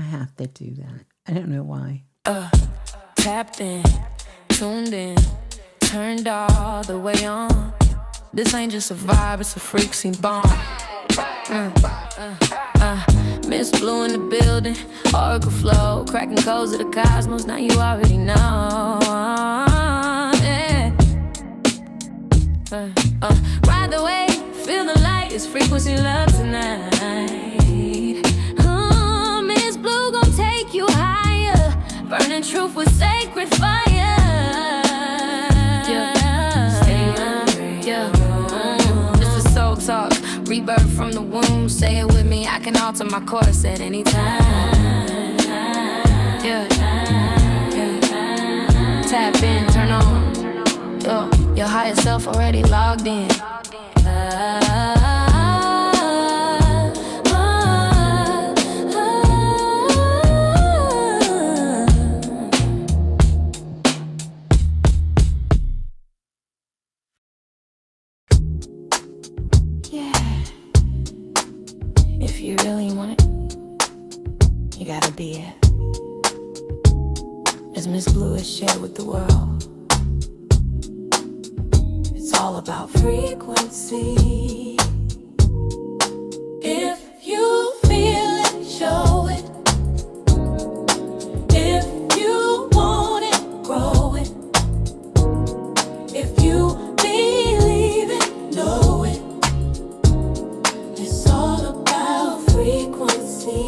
have to do that. I don't know why. Tapped in, tuned in, turned all the way on. This ain't just a vibe, it's a freak scene bomb. Ms.Blue in the building, oracle flow, cracking codes of the cosmos. Now you already know. Yeah. Ride the wave, feel the light. It's frequency love tonight. Ms.Blue gon' take you higher, burning truth with sacred fire. Stay hungry. This is soul talk, rebirth from the womb. Say it with me, I can alter my course at any time. Tap in, turn on. Your higher self already logged in. If you really want it, you gotta be it. As Ms.Blue has shared with the world, it's all about frequency. If you feel it, show it. If you want it, grow it. If you believe it, know it. It's all about frequency.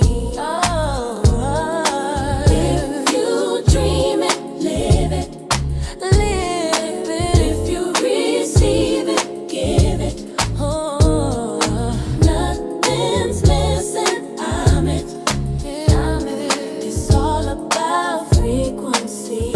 If you dream it, live it. Live it. If you receive it, give it. Nothing's missing, I'm it. It's all about frequency.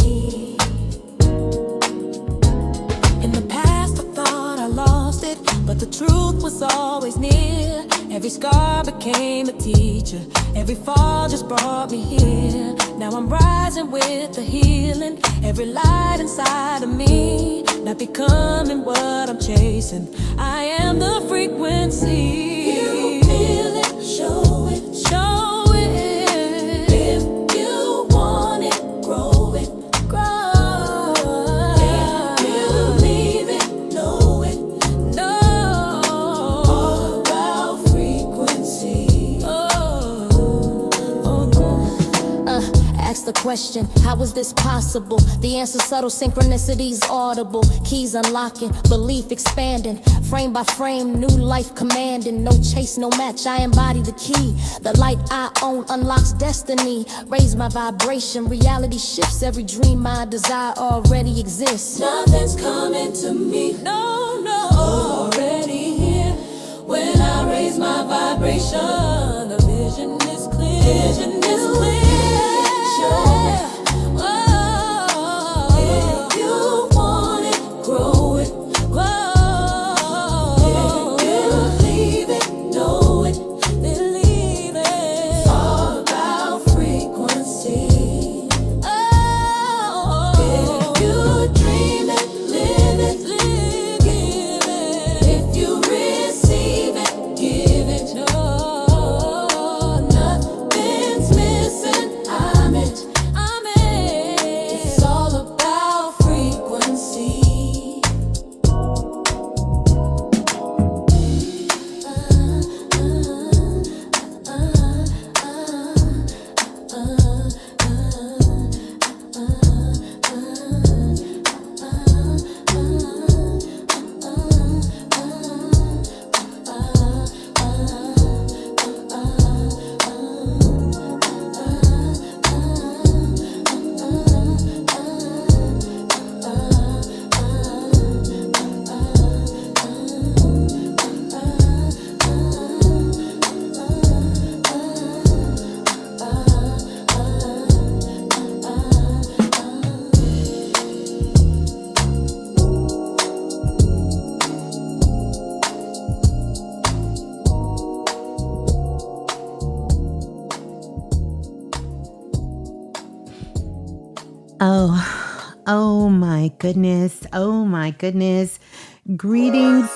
In the past I thought I lost it, but the truth was always near. Every scar became a teacher, every fall just brought me here. Now I'm rising with the healing, every light inside of me, not becoming what I'm chasing. I am the frequency. You feel it, show it. Show it. If you want it, grow it. Grow. If you believe it, know it. Know. All about frequency. Ask the question, how is this possible? The answer subtle, synchronicities audible. Keys unlocking, belief expanding. Frame by frame, new life commanding. No chase, no match, I embody the key. The light I own unlocks destiny. Raise my vibration, reality shifts. Every dream I desire already exists. Nothing's coming to me, no, no. Already here. When I raise my vibration, the vision is clear. Vision is clear. If you want it, grow it. If you believe it, know it. Believe it. It's all about frequency. If you dream it, live it. Give it. If you receive it, give it. Nothing's missing, I'm it. It's all about frequency. Oh my goodness. Oh my goodness. Greetings.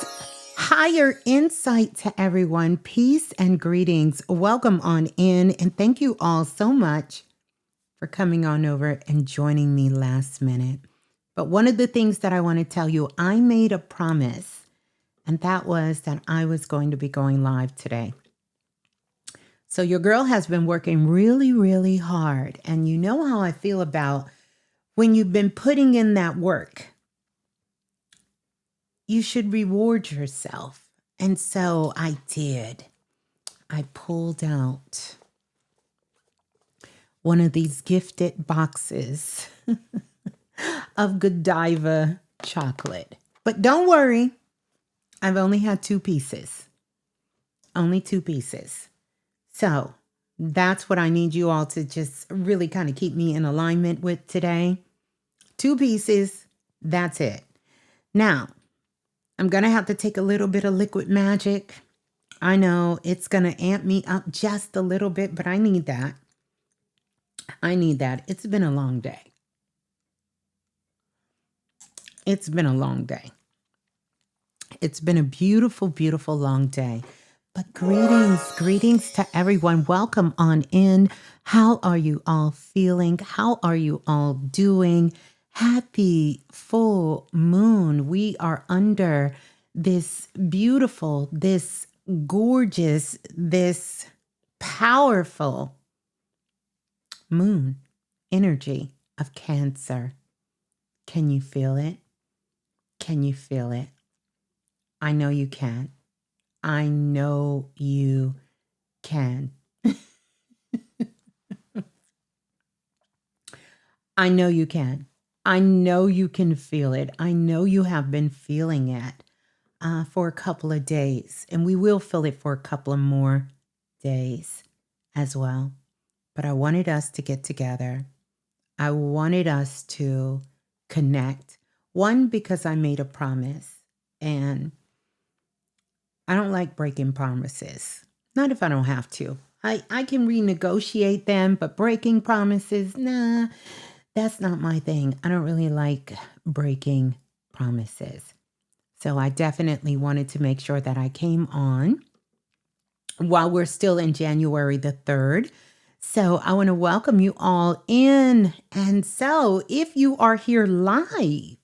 higher insight to everyone. Peace and greetings. Welcome on in. And thank you all so much for coming on over and joining me last minute. But one of the things that I want to tell you, I made a promise, and that was that I was going to be going live today. So your girl has been working really, really hard. And you know how I feel about when you've been putting in that work. You should reward yourself. And so I did. I pulled out one of these gifted boxes of Godiva chocolate. But don't worry, I've only had 2 pieces. Only 2 pieces. So that's what I need you all to just really kind of keep me in alignment with today. 2 pieces, that's it. Now, I'm going to have to take a little bit of liquid magic. I know it's going to amp me up just a little bit, but I need that. I need that. It's been a long day. It's been a long day. It's been a beautiful, beautiful long day. But greetings to everyone. Welcome on in. How are you all feeling? How are you all doing? Happy full moon. We are under this beautiful, this gorgeous, this powerful moon energy of Cancer. Can you feel it? Can you feel it? I know you can. I know you can. I know you can. I know you can feel it. I know you have been feeling it for a couple of days, and we will feel it for a couple of more days as well. But I wanted us to get together. I wanted us to connect. One, because I made a promise, and I don't like breaking promises. Not if I don't have to. I can renegotiate them, but breaking promises, nah, that's not my thing. I don't really like breaking promises. So I definitely wanted to make sure that I came on while we're still in January the 3rd. So I want to welcome you all in. And so if you are here live,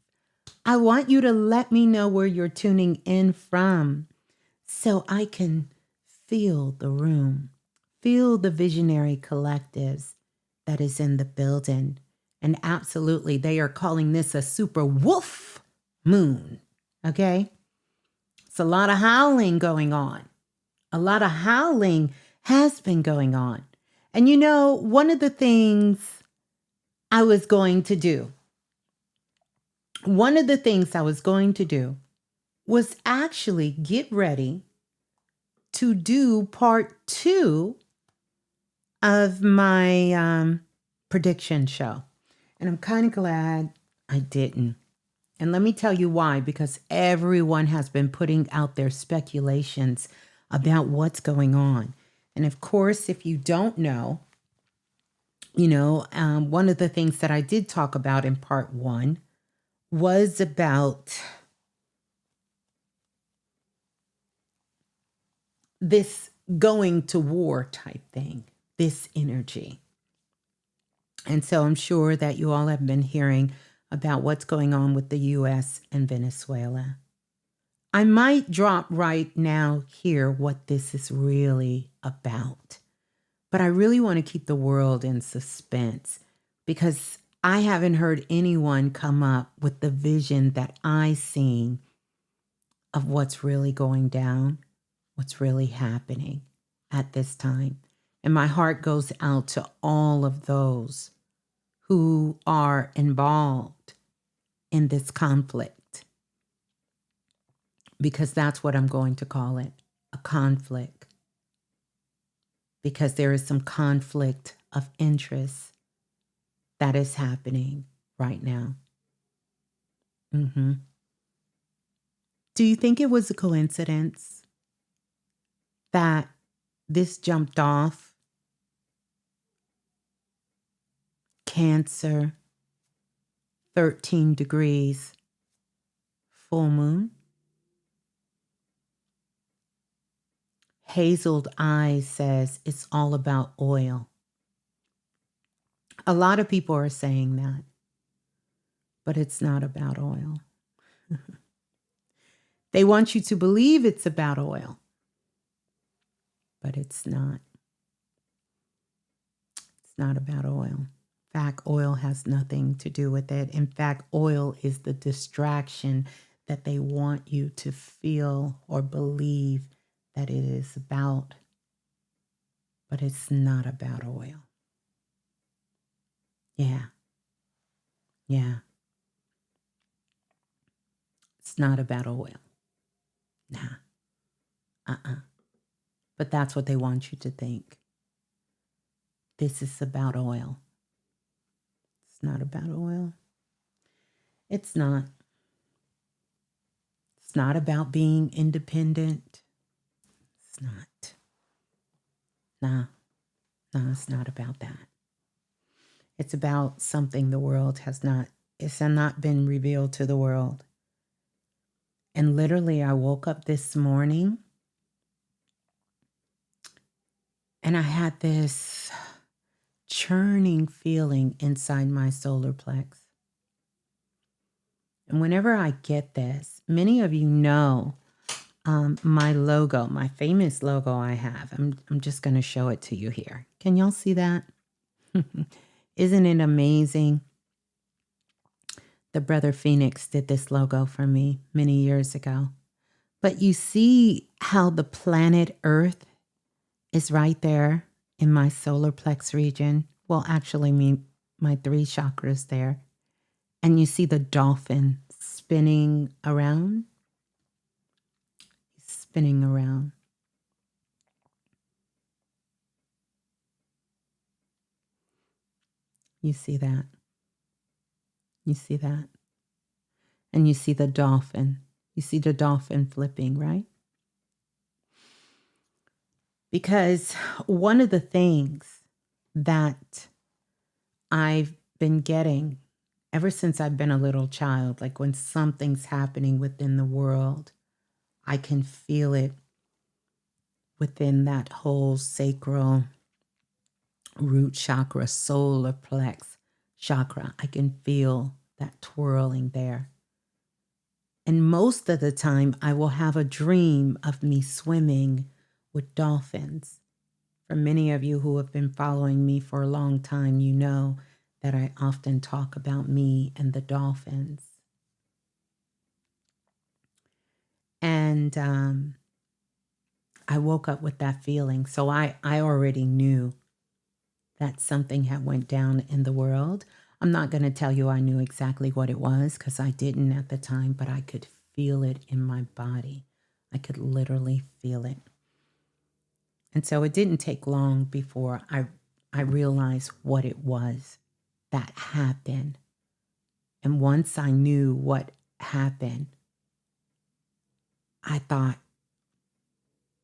I want you to let me know where you're tuning in from so I can feel the room, feel the visionary collectives that is in the building. And absolutely, they are calling this a super wolf moon, okay? It's a lot of howling going on. A lot of howling has been going on. And you know, one of the things I was going to do was actually get ready to do part 2 of my prediction show. And I'm kind of glad I didn't. And let me tell you why, because everyone has been putting out their speculations about what's going on. And of course, if you don't know, one of the things that I did talk about in part 1 was about this going to war type thing, this energy. And so I'm sure that you all have been hearing about what's going on with the U.S. and Venezuela. I might drop right now here what this is really about, but I really want to keep the world in suspense because I haven't heard anyone come up with the vision that I seen of what's really going down, what's really happening at this time. And my heart goes out to all of those who are involved in this conflict, because that's what I'm going to call it, a conflict, because there is some conflict of interest that is happening right now. Do you think it was a coincidence that this jumped off Cancer, 13 degrees, full moon? Hazeled Eyes says it's all about oil. A lot of people are saying that, but it's not about oil. They want you to believe it's about oil, but it's not. It's not about oil. In fact, oil has nothing to do with it. In fact, oil is the distraction that they want you to feel or believe that it is about, but it's not about oil. Yeah. It's not about oil. Nah. But that's what they want you to think. This is about oil. It's not about oil. It's not. It's not about being independent. It's not. Nah, it's not about that. It's about something the world has not been revealed to the world. And literally, I woke up this morning and I had this churning feeling inside my solar plex. And whenever I get this, many of you know my logo, my famous logo I have. I'm just going to show it to you here. Can y'all see that? Isn't it amazing? The Brother Phoenix did this logo for me many years ago. But you see how the planet Earth is right there in my solar plex region. Well, actually, my 3 chakras there. And you see the dolphin spinning around. Spinning around. You see that? You see that? And you see the dolphin. You see the dolphin flipping, right? Because one of the things that I've been getting ever since I've been a little child, like when something's happening within the world, I can feel it within that whole sacral root chakra, solar plex chakra. I can feel that twirling there. And most of the time, I will have a dream of me swimming with dolphins. For many of you who have been following me for a long time, you know that I often talk about me and the dolphins. And I woke up with that feeling. So I already knew that something had went down in the world. I'm not going to tell you I knew exactly what it was because I didn't at the time, but I could feel it in my body. I could literally feel it. And so it didn't take long before I realized what it was that happened. And once I knew what happened, I thought,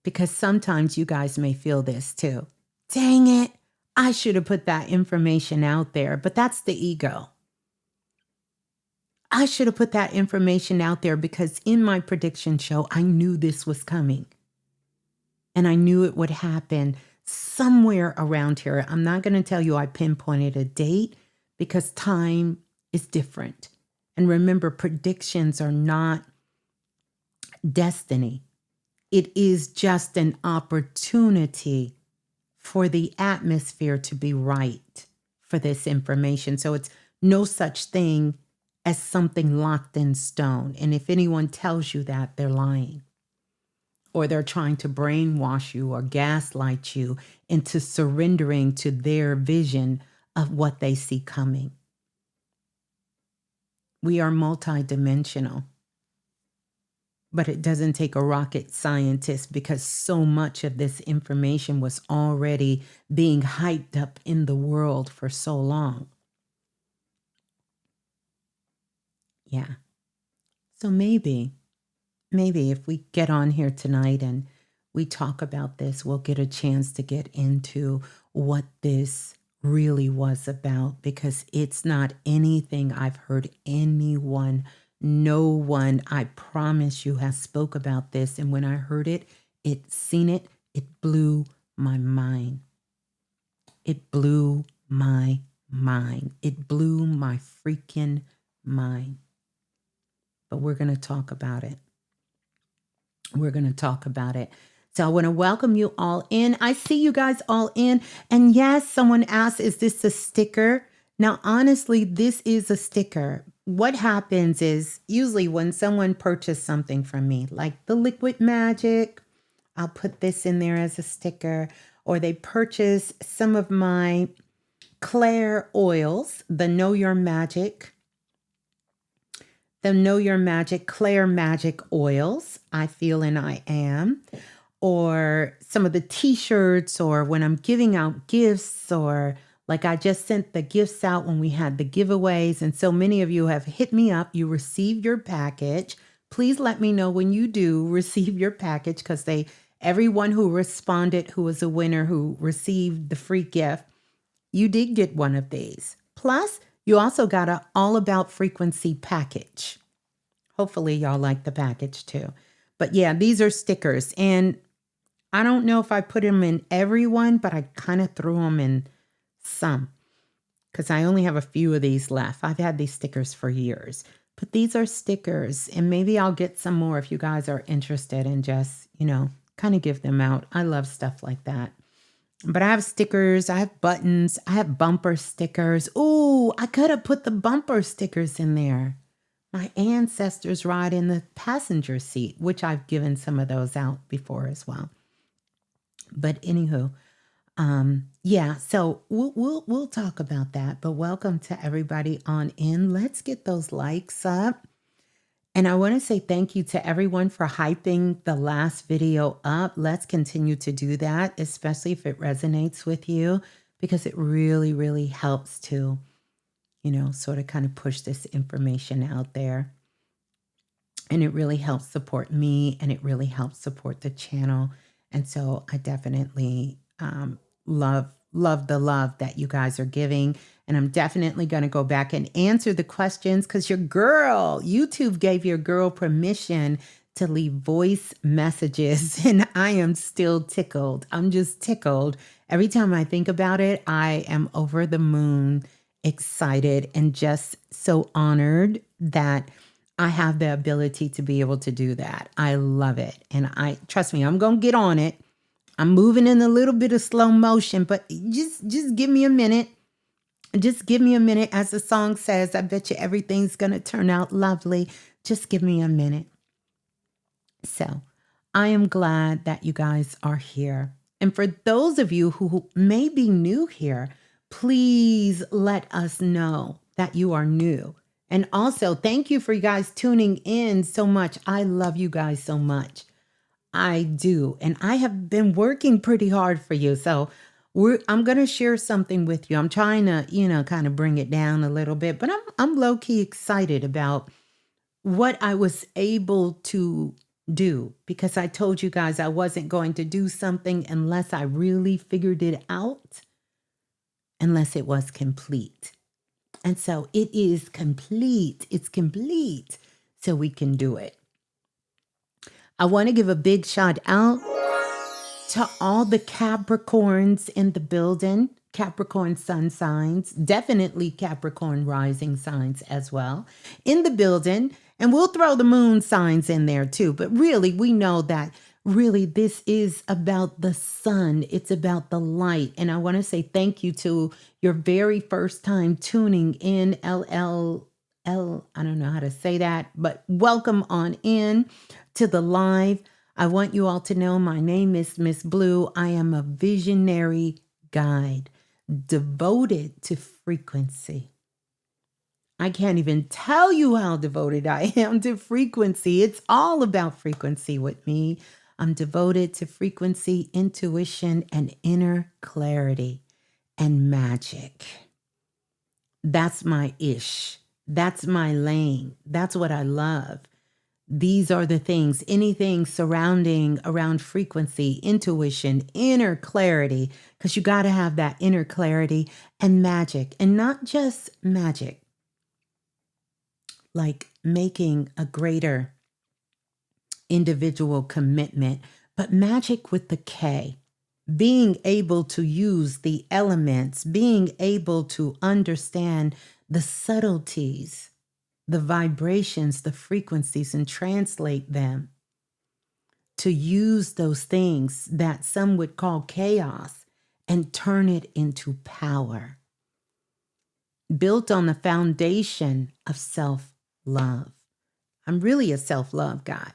because sometimes you guys may feel this too. Dang it, I should have put that information out there, but that's the ego. I should have put that information out there because in my prediction show, I knew this was coming. And I knew it would happen somewhere around here. I'm not going to tell you I pinpointed a date because time is different. And remember, predictions are not destiny. It is just an opportunity for the atmosphere to be right for this information. So it's no such thing as something locked in stone. And if anyone tells you that, they're lying. Or they're trying to brainwash you or gaslight you into surrendering to their vision of what they see coming. We are multidimensional. But it doesn't take a rocket scientist because so much of this information was already being hyped up in the world for so long. Yeah. So maybe if we get on here tonight and we talk about this, we'll get a chance to get into what this really was about, because it's not anything I've heard anyone, no one, I promise you, has spoke about this. And when I heard it, seen it It blew my mind. It blew my mind. It blew my freaking mind. But we're going to talk about it. We're going to talk about it. So I want to welcome you all in. I see you guys all in. And yes, someone asked, is this a sticker? Now, honestly, this is a sticker. What happens is usually when someone purchased something from me, like the Liquid Magic, I'll put this in there as a sticker, or they purchase some of my Claire oils, the Know Your Magic Claire Magic oils, I feel and I am, or some of the t-shirts, or when I'm giving out gifts, or like I just sent the gifts out when we had the giveaways. And so many of you have hit me up. You received your package. Please let me know when you do receive your package, because everyone who responded, who was a winner, who received the free gift, you did get one of these. Plus, you also got an All About Frequency package. Hopefully y'all like the package too. But yeah, these are stickers. And I don't know if I put them in every one, but I kind of threw them in some because I only have a few of these left. I've had these stickers for years. But these are stickers, and maybe I'll get some more if you guys are interested and just, kind of give them out. I love stuff like that. But I have stickers, I have buttons, I have bumper stickers. Ooh, I could have put the bumper stickers in there. My ancestors ride in the passenger seat, which I've given some of those out before as well. But anywho, yeah, so we'll talk about that. But welcome to everybody on in. Let's get those likes up. And I want to say thank you to everyone for hyping the last video up. Let's continue to do that, especially if it resonates with you, because it really, really helps to, sort of kind of push this information out there. And it really helps support me, and it really helps support the channel. And so I definitely love the love that you guys are giving. And I'm definitely going to go back and answer the questions, because YouTube gave your girl permission to leave voice messages. And I am still tickled. I'm just tickled. Every time I think about it, I am over the moon excited and just so honored that I have the ability to be able to do that. I love it. And trust me, I'm going to get on it. I'm moving in a little bit of slow motion, but just give me a minute. Just give me a minute. As the song says, I bet you everything's going to turn out lovely. Just give me a minute. So I am glad that you guys are here. And for those of you who may be new here, please let us know that you are new. And also, thank you for you guys tuning in so much. I love you guys so much. I do. And I have been working pretty hard for you. So I'm going to share something with you. I'm trying to, kind of bring it down a little bit, but I'm low-key excited about what I was able to do, because I told you guys I wasn't going to do something unless I really figured it out, unless it was complete. And so it is complete. It's complete. So we can do it. I want to give a big shout out to all the Capricorns in the building, Capricorn sun signs, definitely Capricorn rising signs as well in the building. And we'll throw the moon signs in there too. But really, we know that really this is about the sun. It's about the light. And I want to say thank you to your very first time tuning in, I don't know how to say that, but welcome on in to the live. I want you all to know my name is Ms.Blue. I am a visionary guide devoted to frequency. I can't even tell you how devoted I am to frequency. It's all about frequency with me. I'm devoted to frequency, intuition, and inner clarity and magic. That's my ish. That's my lane. That's what I love. These are the things, anything surrounding around frequency, intuition, inner clarity, because you got to have that inner clarity, and magic. And not just magic, like making a greater individual commitment, but magic with the K. Being able to use the elements, being able to understand the subtleties, the vibrations, the frequencies, and translate them, to use those things that some would call chaos and turn it into power, built on the foundation of self-love. I'm really a self-love guy,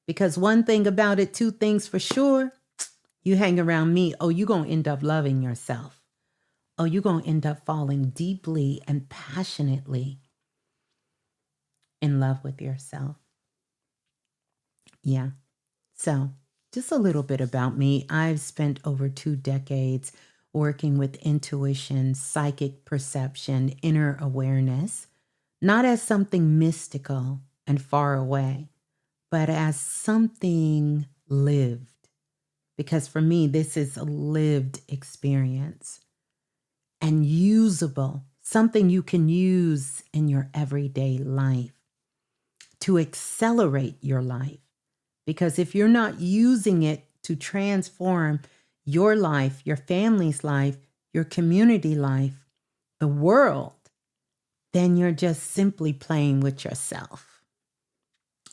because one thing about it, two things for sure, you hang around me, oh, you're going to end up loving yourself. Oh, you're going to end up falling deeply and passionately in love with yourself. Yeah. So just a little bit about me. I've spent over 2 decades working with intuition, psychic perception, inner awareness, not as something mystical and far away, but as something lived. Because for me, this is a lived experience and usable, something you can use in your everyday life to accelerate your life. Because if you're not using it to transform your life, your family's life, your community life, the world, then you're just simply playing with yourself.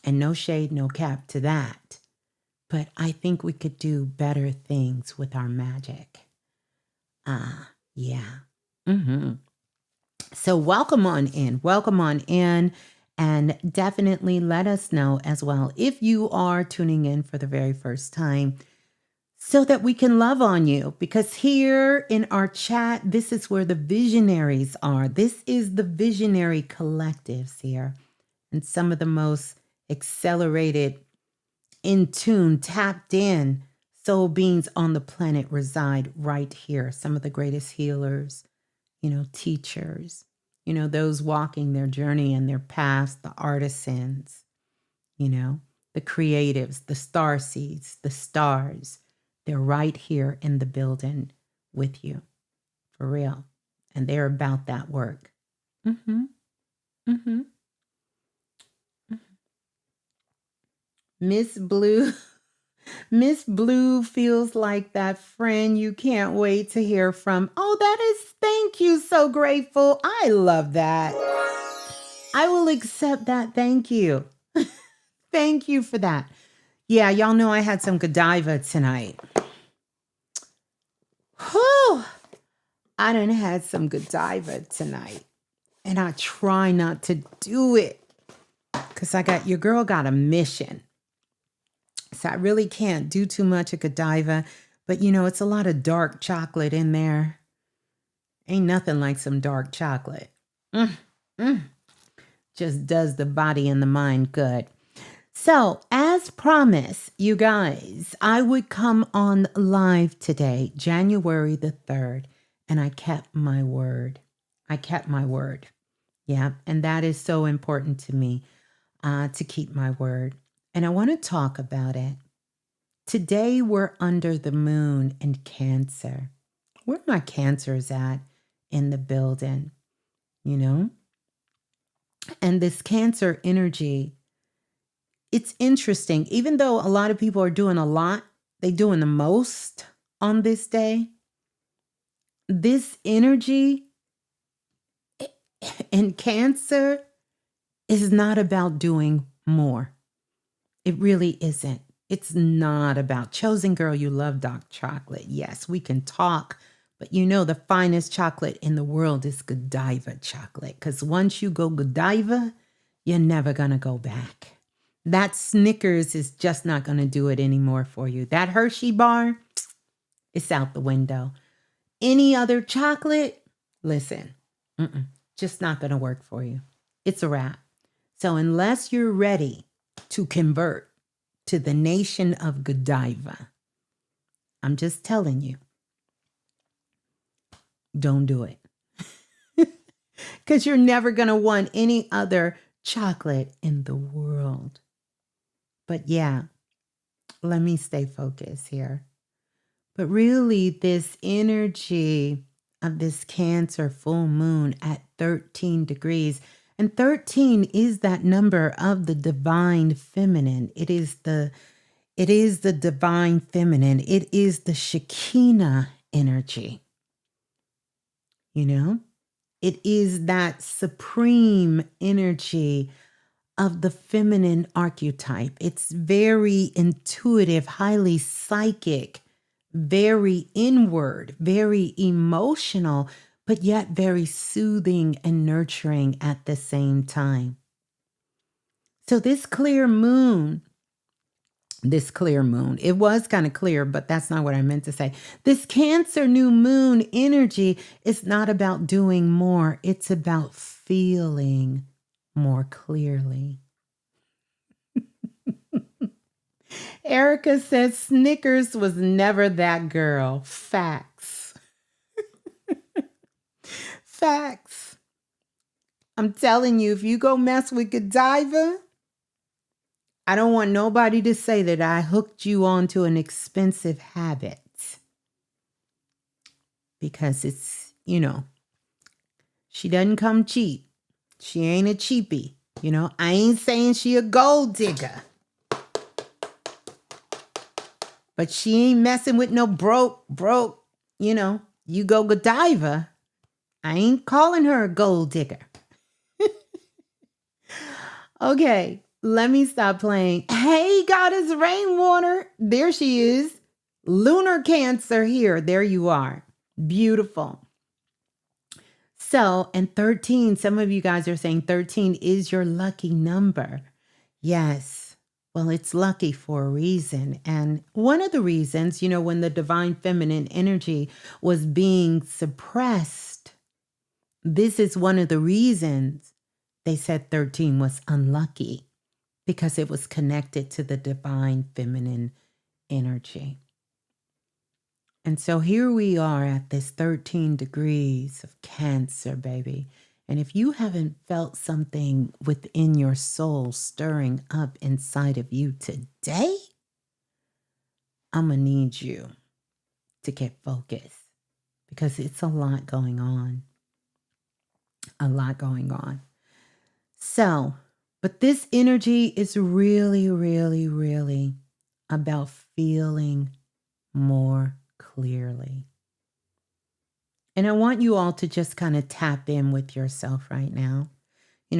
And no shade, no cap to that. But I think we could do better things with our magic. Yeah. So welcome on in, and definitely let us know as well if you are tuning in for the very first time, so that we can love on you. Because here in our chat, this is where the visionaries are. This is the visionary collectives here, and some of the most accelerated, in tune, tapped in soul beings on the planet reside right here. Some of the greatest healers, teachers, those walking their journey and their paths, the artisans, the creatives, the star seeds, the stars. They're right here in the building with you, for real. And they're about that work. Ms.Blue. Ms.Blue feels like that friend you can't wait to hear from. Oh, thank you. So grateful. I love that. I will accept that. Thank you. Thank you for that. Yeah, y'all know I had some Godiva tonight. Whew. I done had some Godiva tonight. And I try not to do it because your girl got a mission. So I really can't do too much of Godiva, but it's a lot of dark chocolate in there. Ain't nothing like some dark chocolate. Just does the body and the mind good. So as promised, you guys, I would come on live today, January the 3rd, and I kept my word. Yeah, and that is so important to me, to keep my word. And I want to talk about it. Today, we're under the moon in Cancer. Where my Cancers at in the building, And this Cancer energy, it's interesting. Even though a lot of people are doing a lot, they're doing the most on this day. This energy in Cancer is not about doing more. It really isn't. It's not about chosen girl. You love dark chocolate. Yes, we can talk, but the finest chocolate in the world is Godiva chocolate. Because once you go Godiva, you're never going to go back. That Snickers is just not going to do it anymore for you. That Hershey bar, it's out the window. Any other chocolate, listen, just not going to work for you. It's a wrap. So unless you're ready to convert to the nation of Godiva, I'm just telling you, don't do it. Because you're never going to want any other chocolate in the world. But yeah, let me stay focused here. But really, this energy of this Cancer full moon at 13 degrees, and 13 is that number of the divine feminine. It is the It is the divine feminine. It is the Shekinah energy. You know, it is that supreme energy of the feminine archetype. It's very intuitive, highly psychic, very inward, very emotional, but yet very soothing and nurturing at the same time. So this clear moon, it was kind of clear, but that's not what I meant to say. This Cancer new moon energy is not about doing more. It's about feeling more clearly. Erica says Snickers was never that girl. Facts. Facts. I'm telling you, if you go mess with Godiva, I don't want nobody to say that I hooked you onto an expensive habit. Because it's, she doesn't come cheap. She ain't a cheapie. I ain't saying she a gold digger. But she ain't messing with no broke, you go Godiva. I ain't calling her a gold digger. Okay, let me stop playing. Hey, Goddess Rainwater. There she is. Lunar Cancer here. There you are. Beautiful. So, and 13, some of you guys are saying 13 is your lucky number. Yes. Well, it's lucky for a reason. And one of the reasons, when the divine feminine energy was being suppressed, this is one of the reasons they said 13 was unlucky, because it was connected to the divine feminine energy. And so here we are at this 13 degrees of Cancer, baby. And if you haven't felt something within your soul stirring up inside of you today, I'm going to need you to get focused, because it's a lot going on. A lot going on. So, but this energy is really, really, really about feeling more clearly. And I want you all to just kind of tap in with yourself right now.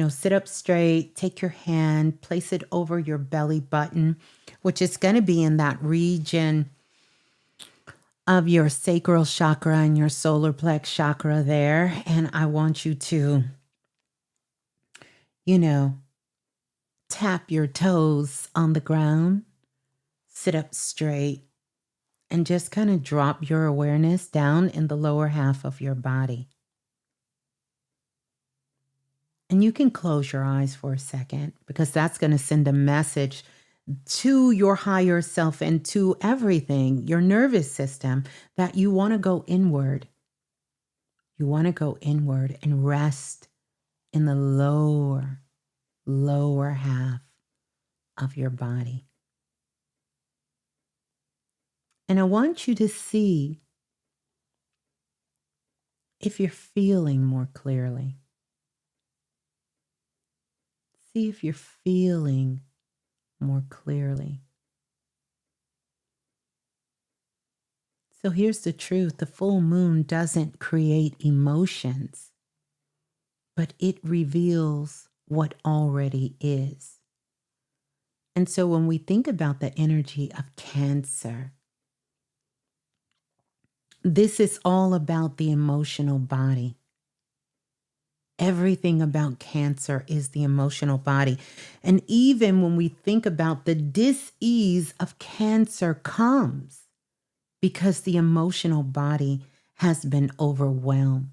Sit up straight, take your hand, place it over your belly button, which is going to be in that region of your sacral chakra and your solar plex chakra there. And I want you to, tap your toes on the ground, sit up straight, and just kind of drop your awareness down in the lower half of your body. And you can close your eyes for a second, because that's going to send a message to your higher self and to everything, your nervous system, that you want to go inward. You want to go inward and rest in the lower half of your body. And I want you to see if you're feeling more clearly. See if you're feeling more clearly. So here's the truth. The full moon doesn't create emotions, but it reveals what already is. And so when we think about the energy of Cancer, this is all about the emotional body. Everything about Cancer is the emotional body. And even when we think about the dis-ease of Cancer comes because the emotional body has been overwhelmed.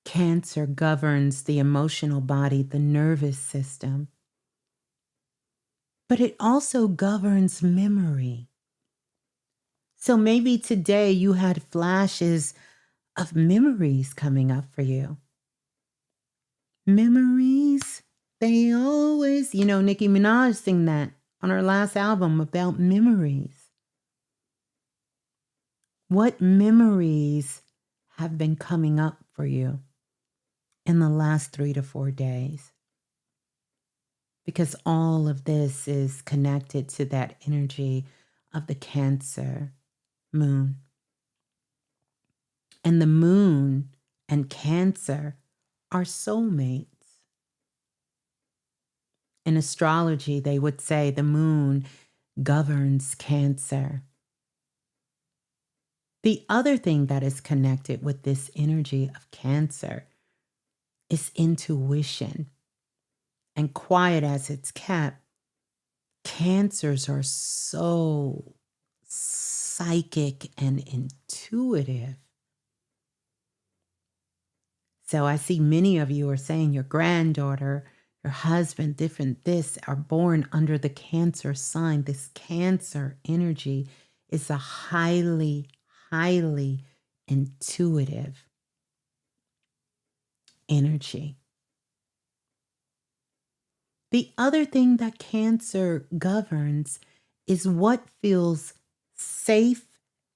Cancer governs the emotional body, the nervous system, but it also governs memory. So maybe today you had flashes of memories coming up for you. Memories, they always, Nicki Minaj sang that on her last album about memories. What memories have been coming up for you in the last 3 to 4 days? because all of this is connected to that energy of the Cancer moon. And the moon and Cancer are soulmates. In astrology, they would say the moon governs Cancer. The other thing that is connected with this energy of Cancer is intuition. And quiet as it's kept, Cancers are so psychic and intuitive. So I see many of you are saying your granddaughter, your husband, different this are born under the Cancer sign. This Cancer energy is a highly, highly intuitive energy. The other thing that Cancer governs is what feels safe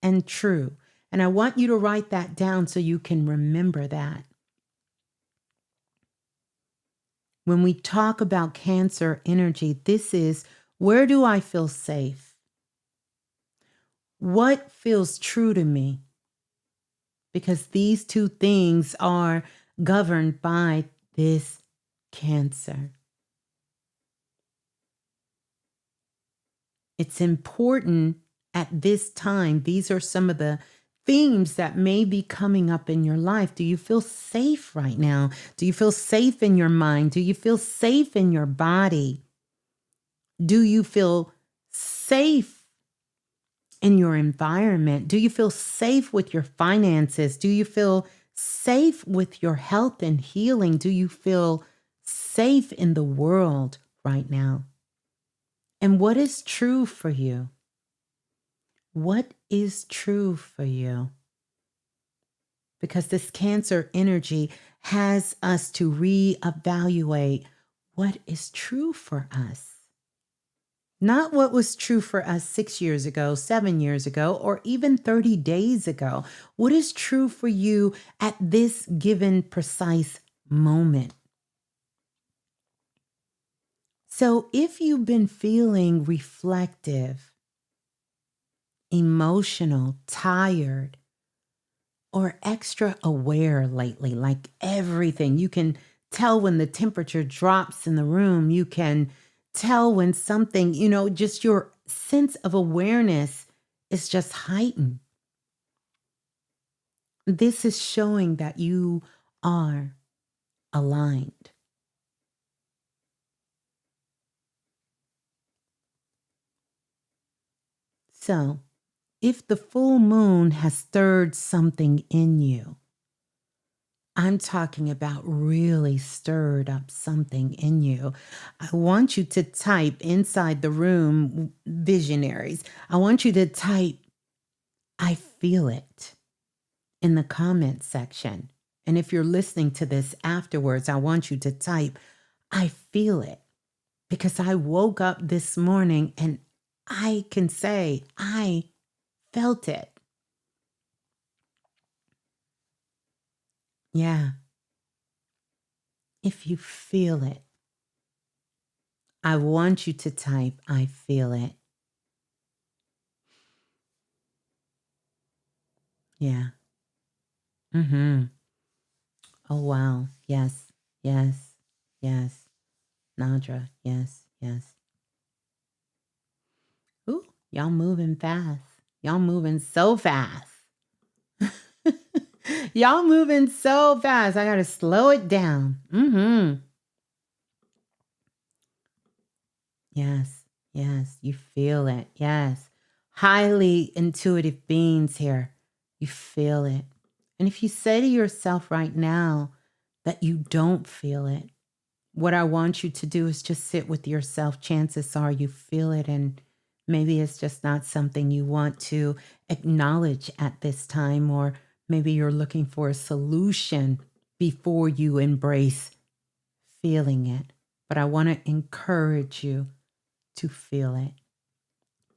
and true. And I want you to write that down so you can remember that. When we talk about Cancer energy, this is, where do I feel safe? What feels true to me? Because these two things are governed by this Cancer. It's important at this time. These are some of the themes that may be coming up in your life. Do you feel safe right now? Do you feel safe in your mind? Do you feel safe in your body? Do you feel safe in your environment? Do you feel safe with your finances? Do you feel safe with your health and healing? Do you feel safe in the world right now? And what is true for you? What is true for you? Because this Cancer energy has us to reevaluate what is true for us. Not what was true for us 6 years ago, 7 years ago, or even 30 days ago. What is true for you at this given precise moment? So if you've been feeling reflective, emotional, tired, or extra aware lately, like everything, you can tell when the temperature drops in the room, you can tell when something, just your sense of awareness is just heightened. This is showing that you are aligned. So, if the full moon has stirred something in you, I'm talking about really stirred up something in you. I want you to type inside the room, visionaries. I want you to type, I feel it, in the comment section. And if you're listening to this afterwards, I want you to type, I feel it. Because I woke up this morning and I can say, I felt it. Yeah. If you feel it, I want you to type, I feel it. Yeah. Mm-hmm. Oh, wow. Yes, yes, yes. Nadra, yes, yes. Ooh, y'all moving fast. Y'all moving so fast. Y'all moving so fast. I got to slow it down. Mm-hmm. Yes, yes. You feel it. Yes. Highly intuitive beings here. You feel it. And if you say to yourself right now that you don't feel it, what I want you to do is just sit with yourself. Chances are you feel it, and maybe it's just not something you want to acknowledge at this time, or maybe you're looking for a solution before you embrace feeling it. But I want to encourage you to feel it.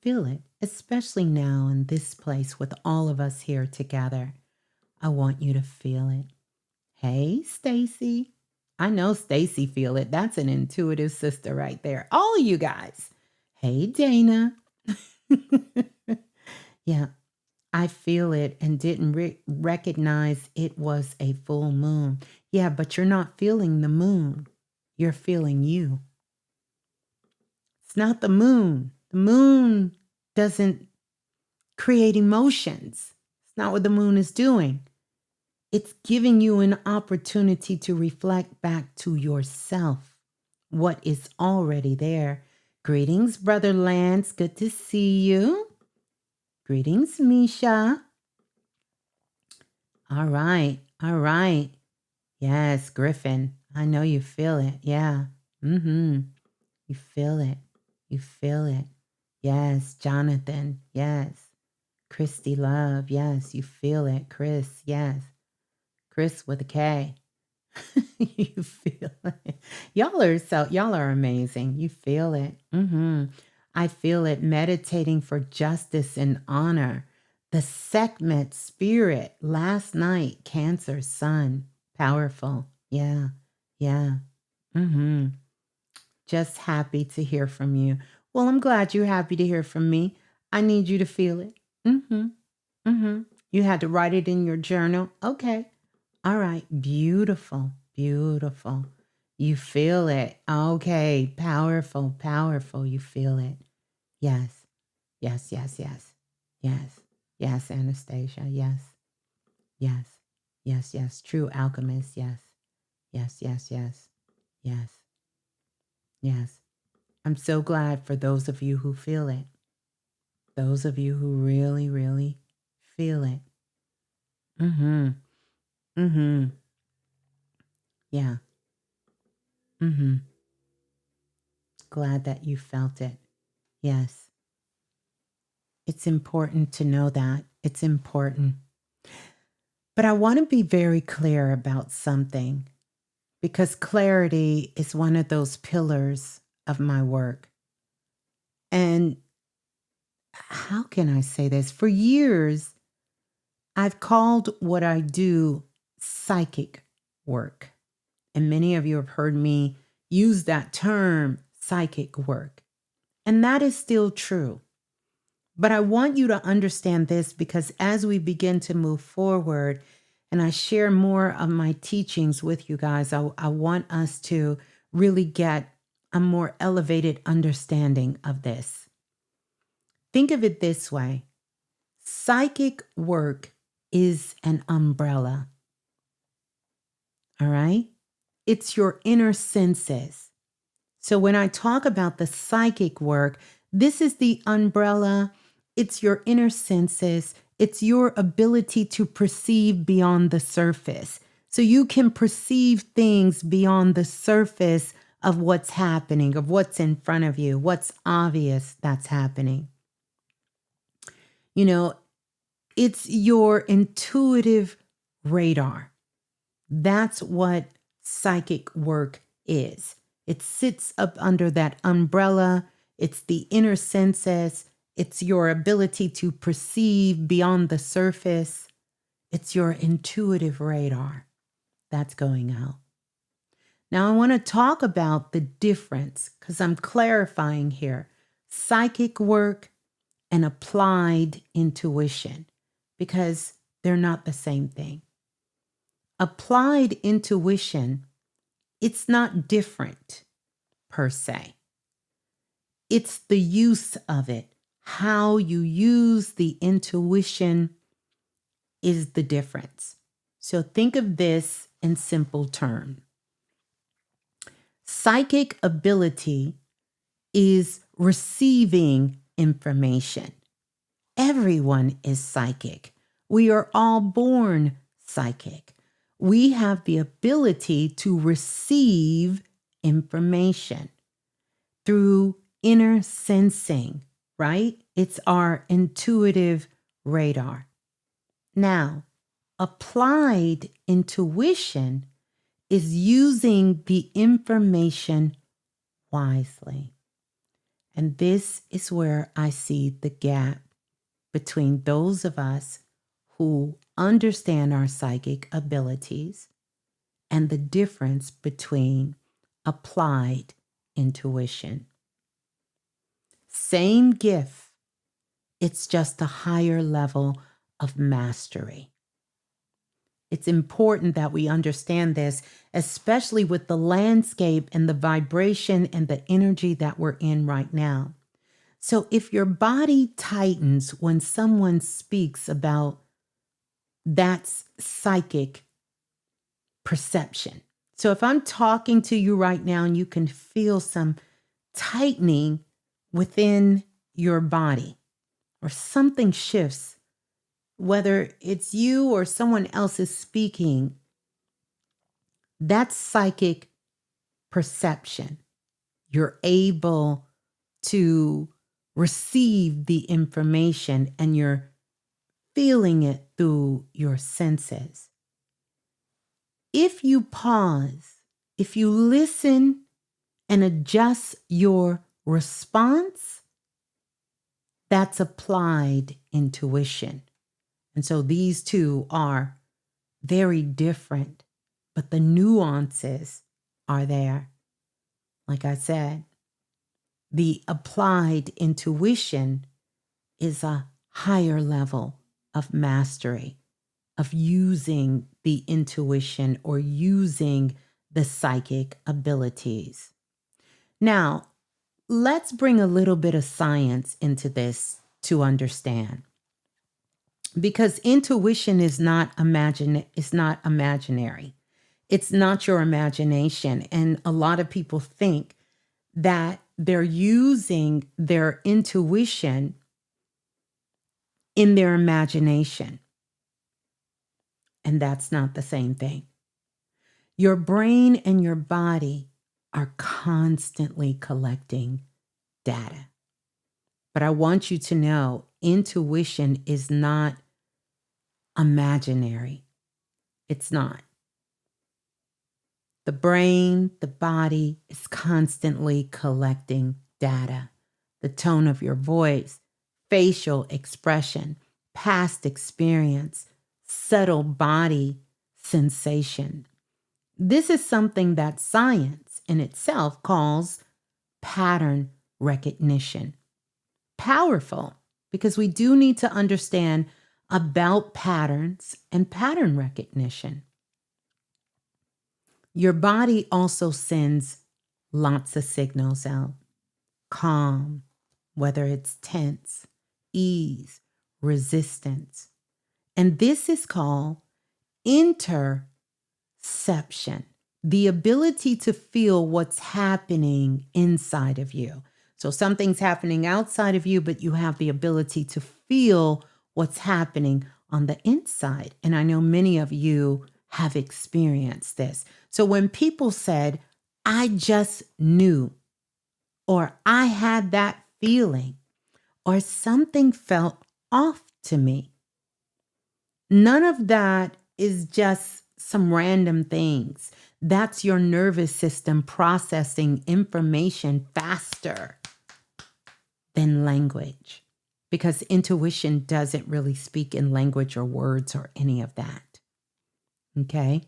Feel it, especially now in this place with all of us here together. I want you to feel it. Hey, Stacy. I know Stacy feel it. That's an intuitive sister right there. All of you guys. Hey, Dana. Yeah, I feel it and didn't recognize it was a full moon. Yeah, but you're not feeling the moon. You're feeling you. It's not the moon. The moon doesn't create emotions. It's not what the moon is doing. It's giving you an opportunity to reflect back to yourself what is already there. Greetings, Brother Lance. Good to see you. Greetings, Misha. All right. All right. Yes, Griffin. I know you feel it. Yeah. Mm-hmm. You feel it. You feel it. Yes, Jonathan. Yes. Christy Love. Yes, you feel it. Chris. Yes. Chris with a K. You feel it. Y'all are amazing. You feel it. I feel it meditating for justice and honor. The Sekhmet spirit last night, Cancer sun. Powerful. Yeah. Yeah. Just happy to hear from you. Well, I'm glad you're happy to hear from me. I need you to feel it. You had to write it in your journal. Okay. All right. Beautiful. Beautiful. You feel it. Okay. Powerful. Powerful. You feel it. Yes. Yes. Yes. Yes. Yes. Yes, Anastasia. Yes. Yes. Yes. Yes. True alchemist. Yes. Yes. Yes. Yes. Yes. Yes. I'm so glad for those of you who feel it. Those of you who really, really feel it. Yeah. Glad that you felt it. Yes. It's important to know that. It's important. But I want to be very clear about something because clarity is one of those pillars of my work. And how can I say this? For years, I've called what I do psychic work. And many of you have heard me use that term, psychic work. And that is still true. But I want you to understand this because as we begin to move forward and I share more of my teachings with you guys, I want us to really get a more elevated understanding of this. Think of it this way. Psychic work is an umbrella. All right? It's your inner senses. So when I talk about the psychic work, this is the umbrella. It's your inner senses. It's your ability to perceive beyond the surface. So you can perceive things beyond the surface of what's happening, of what's in front of you, what's obvious that's happening. You know, it's your intuitive radar. That's what psychic work is. It sits up under that umbrella. It's the inner senses. It's your ability to perceive beyond the surface. It's your intuitive radar that's going out. Now, I want to talk about the difference because I'm clarifying here. Psychic work and applied intuition, because they're not the same thing. Applied intuition, it's not different per se. It's the use of it. How you use the intuition is the difference. So think of this in simple terms. Psychic ability is receiving information. Everyone is psychic. We are all born psychic. We have the ability to receive information through inner sensing, right? It's our intuitive radar. Now, applied intuition is using the information wisely. And this is where I see the gap between those of us who understand our psychic abilities and the difference between applied intuition. Same gift, it's just a higher level of mastery. It's important that we understand this, especially with the landscape and the vibration and the energy that we're in right now. So if your body tightens when someone speaks about that's psychic perception. So if I'm talking to you right now and you can feel some tightening within your body or something shifts, whether it's you or someone else is speaking, that's psychic perception. You're able to receive the information and you're feeling it through your senses. If you pause, if you listen and adjust your response, that's applied intuition. And so these two are very different, but the nuances are there. Like I said, the applied intuition is a higher level of mastery, of using the intuition or using the psychic abilities. Now, let's bring a little bit of science into this to understand. Because intuition is not imaginary. It's not your imagination. And a lot of people think that they're using their intuition in their imagination. And that's not the same thing. Your brain and your body are constantly collecting data. But I want you to know intuition is not imaginary. It's not. The brain, the body is constantly collecting data. The tone of your voice, facial expression, past experience, subtle body sensation. This is something that science in itself calls pattern recognition. Powerful, because we do need to understand about patterns and pattern recognition. Your body also sends lots of signals out. Calm, whether it's tense, ease, resistance. And this is called interception, the ability to feel what's happening inside of you. So something's happening outside of you, but you have the ability to feel what's happening on the inside. And I know many of you have experienced this. So when people said, I just knew, or I had that feeling, or something felt off to me, none of that is just some random things. That's your nervous system processing information faster than language, because intuition doesn't really speak in language or words or any of that. Okay?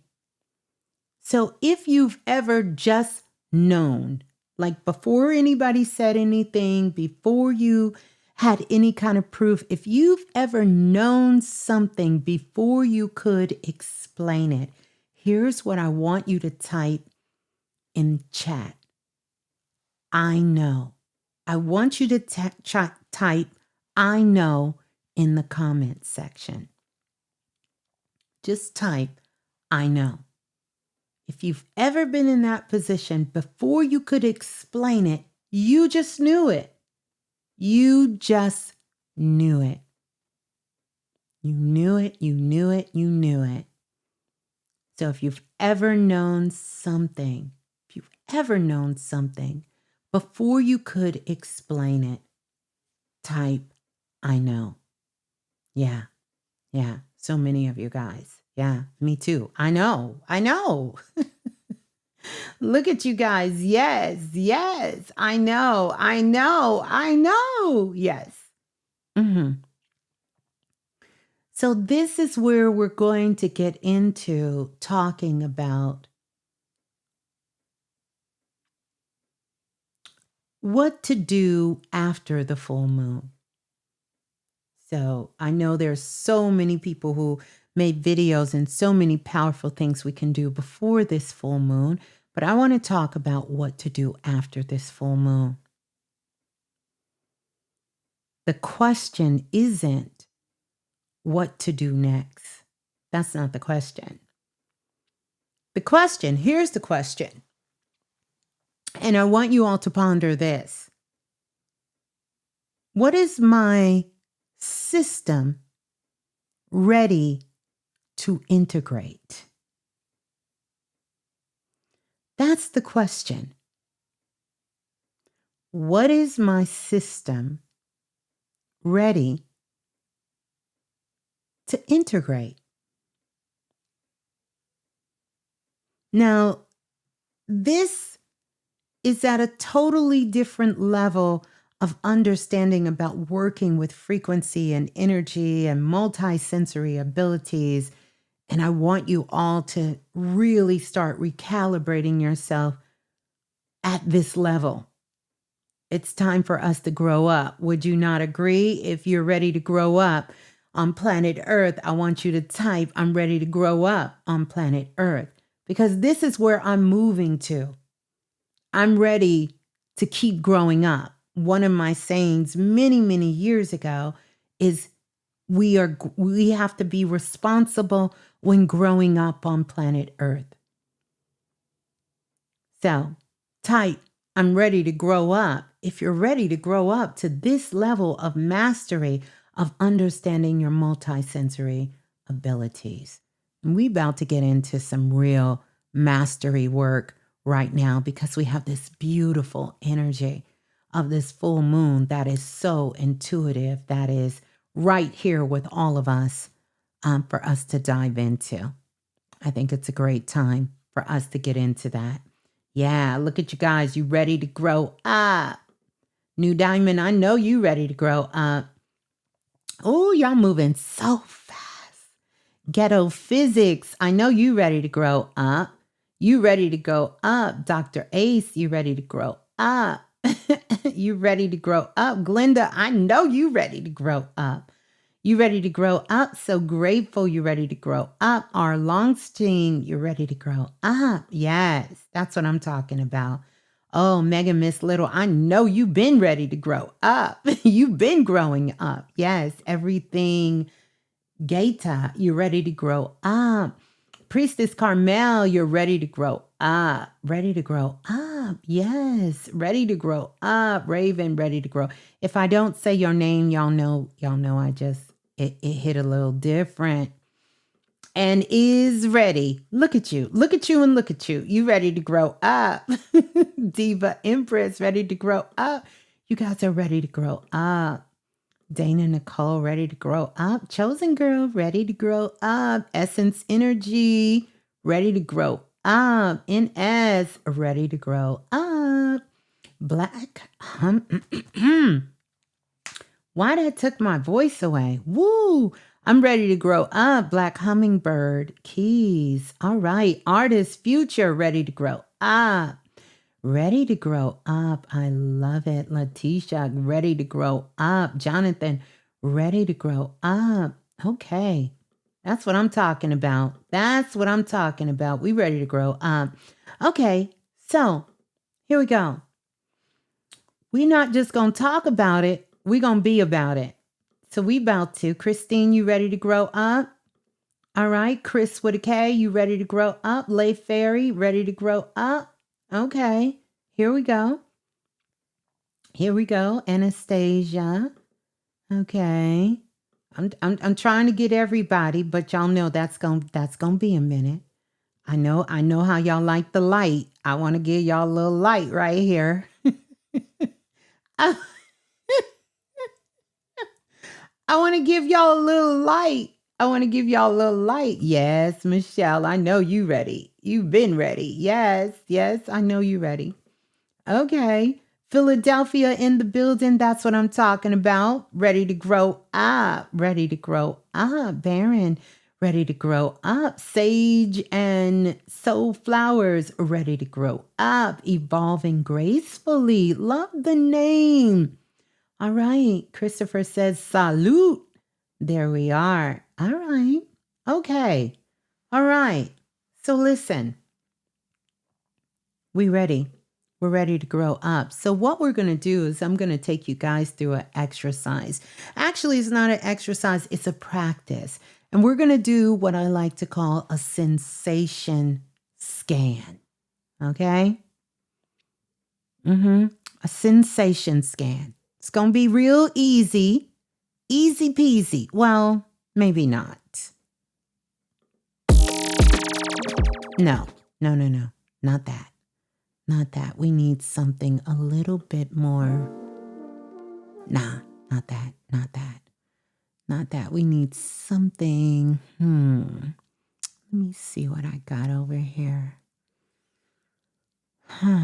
So if you've ever just known, like before anybody said anything, before you had any kind of proof, if you've ever known something before you could explain it, here's what I want you to type in chat. I know. I want you to type I know in the comments section. Just type I know. If you've ever been in that position before you could explain it, you just knew it. You just knew it. You knew it, you knew it, you knew it. So if you've ever known something, before you could explain it, type, I know. Yeah. So many of you guys. Yeah, me too. I know. Look at you guys. Yes. I know. Yes. So this is where we're going to get into talking about what to do after the full moon. So I know there's so many people who made videos and so many powerful things we can do before this full moon, but I want to talk about what to do after this full moon. The question isn't what to do next. That's not the question. Here's the question. And I want you all to ponder this. What is my system ready to integrate? That's the question. What is my system ready to integrate? Now, this is at a totally different level of understanding about working with frequency and energy and multisensory abilities. And I want you all to really start recalibrating yourself at this level. It's time for us to grow up. Would you not agree? If you're ready to grow up on planet Earth, I want you to type, I'm ready to grow up on planet Earth, because this is where I'm moving to. I'm ready to keep growing up. One of my sayings many, many years ago is we have to be responsible when growing up on planet Earth. So type, I'm ready to grow up. If you're ready to grow up to this level of mastery of understanding your multisensory abilities. And we about to get into some real mastery work right now, because we have this beautiful energy of this full moon that is so intuitive, that is right here with all of us for us to dive into. I think it's a great time for us to get into that. Yeah, look at you guys. You ready to grow up? New Diamond, I know you ready to grow up. Oh, y'all moving so fast. Ghetto Physics, I know you ready to grow up. You ready to go up. Dr. Ace, you ready to grow up. You ready to grow up. Glenda, I know you ready to grow up. You ready to grow up. So grateful you ready to grow up. R. Longstein, you're ready to grow up. Yes, that's what I'm talking about. Oh, Mega Miss Little, I know you've been ready to grow up. You've been growing up. Yes, everything. Gaeta, you're ready to grow up. Priestess Carmel, you're ready to grow up. Ready to grow up. Yes, ready to grow up. Raven, ready to grow. If I don't say your name, y'all know I just, it hit a little different. And is ready. Look at you and look at you. You ready to grow up. Diva Empress, ready to grow up. You guys are ready to grow up. Dana Nicole, ready to grow up. Chosen Girl, ready to grow up. Essence Energy, ready to grow up. NS, ready to grow up. Black, why that took my voice away? Woo! I'm ready to grow up. Black Hummingbird, Keys. All right. Artist Future, ready to grow up. Ready to grow up. I love it. Letitia, ready to grow up. Jonathan, ready to grow up. Okay. That's what I'm talking about. We ready to grow up. Okay. So here we go. We're not just going to talk about it. We're going to be about it. So we about to. Christine, you ready to grow up? All right. Chris with a K, you ready to grow up? Lay Fairy, ready to grow up? Okay, here we go. Anastasia. Okay. I'm trying to get everybody, but y'all know that's gonna be a minute. I know how y'all like the light. I want to give y'all a little light right here. I want to give y'all a little light. Yes, Michelle, I know you ready. You've been ready. Yes, I know you ready. Okay. Philadelphia in the building. That's what I'm talking about. Ready to grow up. Baron, ready to grow up. Sage and soul flowers ready to grow up, evolving gracefully. Love the name. All right. Christopher says, salute. There we are. All right. Okay. All right. So listen, we ready. We're ready to grow up. So what we're going to do is I'm going to take you guys through an exercise. Actually, it's not an exercise. It's a practice. And we're going to do what I like to call a sensation scan. Okay? A sensation scan. It's going to be real easy. Easy peasy. Well, maybe not. No. Not that. Not that. We need something a little bit more. Nah, not that. Not that. Not that. We need something. Let me see what I got over here. No,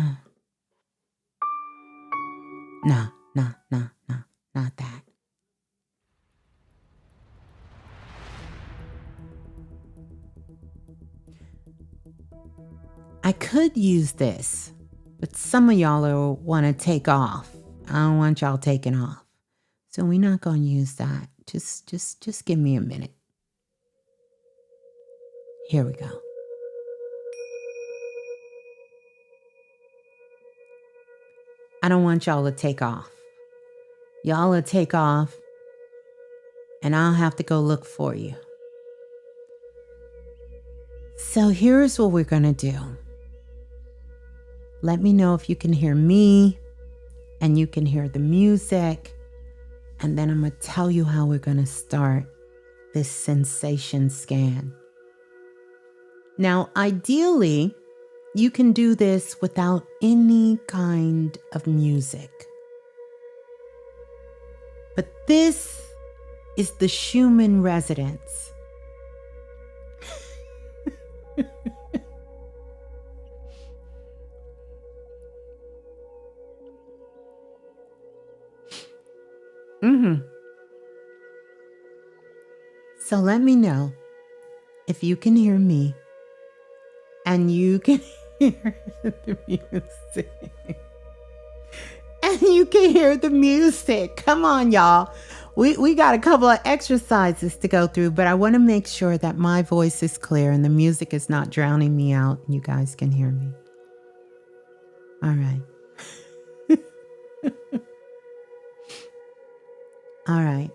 not that. I could use this, but some of y'all want to take off. I don't want y'all taking off. So we're not going to use that. Just give me a minute. Here we go. I don't want y'all to take off. Y'all will take off, and I'll have to go look for you. So here's what we're going to do. Let me know if you can hear me and you can hear the music. And then I'm going to tell you how we're going to start this sensation scan. Now, ideally, you can do this without any kind of music. But this is the Schumann resonance. So let me know if you can hear me and you can hear the music. And you can hear the music. Come on, y'all. We got a couple of exercises to go through, but I want to make sure that my voice is clear and the music is not drowning me out and you guys can hear me. All right. All right.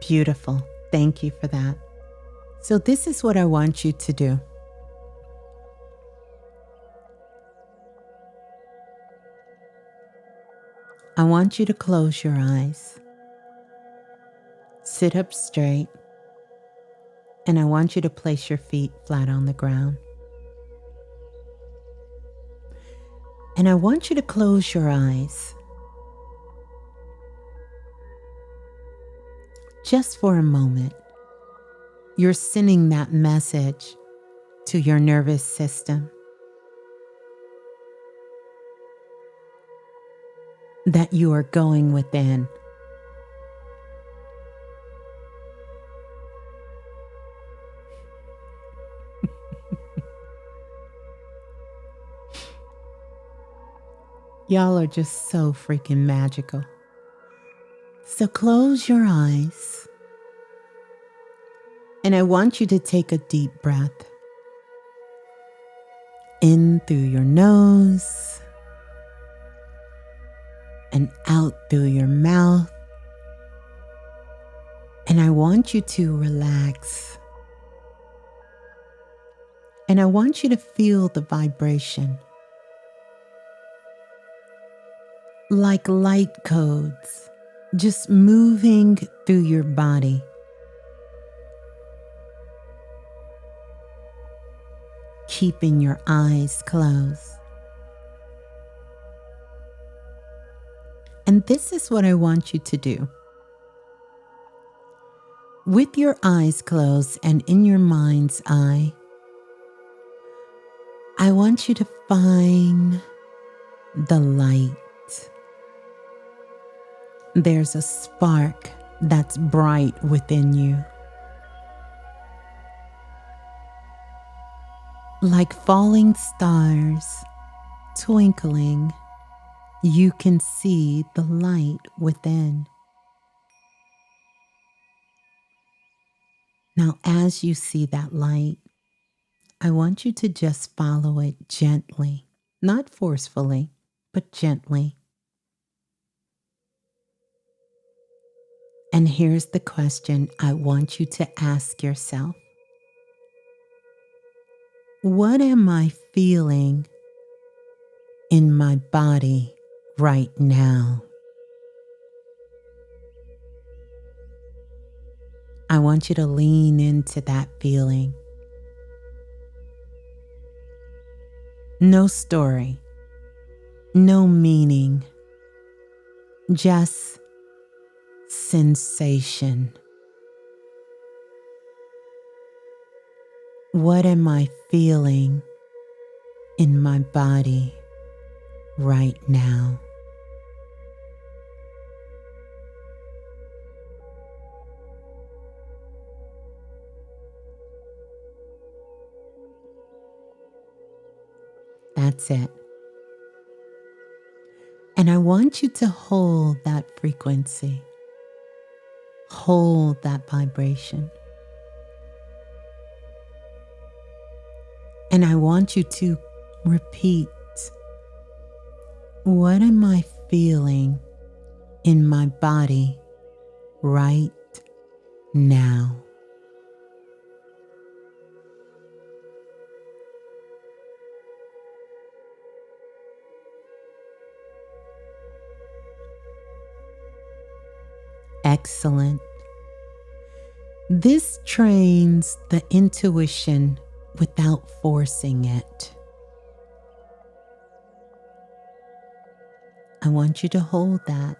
Beautiful. Thank you for that. So this is what I want you to do. I want you to close your eyes, sit up straight, and I want you to place your feet flat on the ground. And I want you to close your eyes just for a moment. You're sending that message to your nervous system that you are going within. Y'all are just so freaking magical. So close your eyes. And I want you to take a deep breath. In through your nose and out through your mouth. And I want you to relax. And I want you to feel the vibration. Like light codes, just moving through your body. Keeping your eyes closed. And this is what I want you to do. With your eyes closed and in your mind's eye, I want you to find the light. There's a spark that's bright within you. Like falling stars twinkling, you can see the light within. Now, as you see that light, I want you to just follow it gently, not forcefully, but gently. And here's the question I want you to ask yourself. What am I feeling in my body right now? I want you to lean into that feeling. No story, no meaning, just sensation. What am I feeling in my body right now? That's it. And I want you to hold that frequency, hold that vibration. And I want you to repeat, what am I feeling in my body right now? Excellent. This trains the intuition without forcing it. I want you to hold that.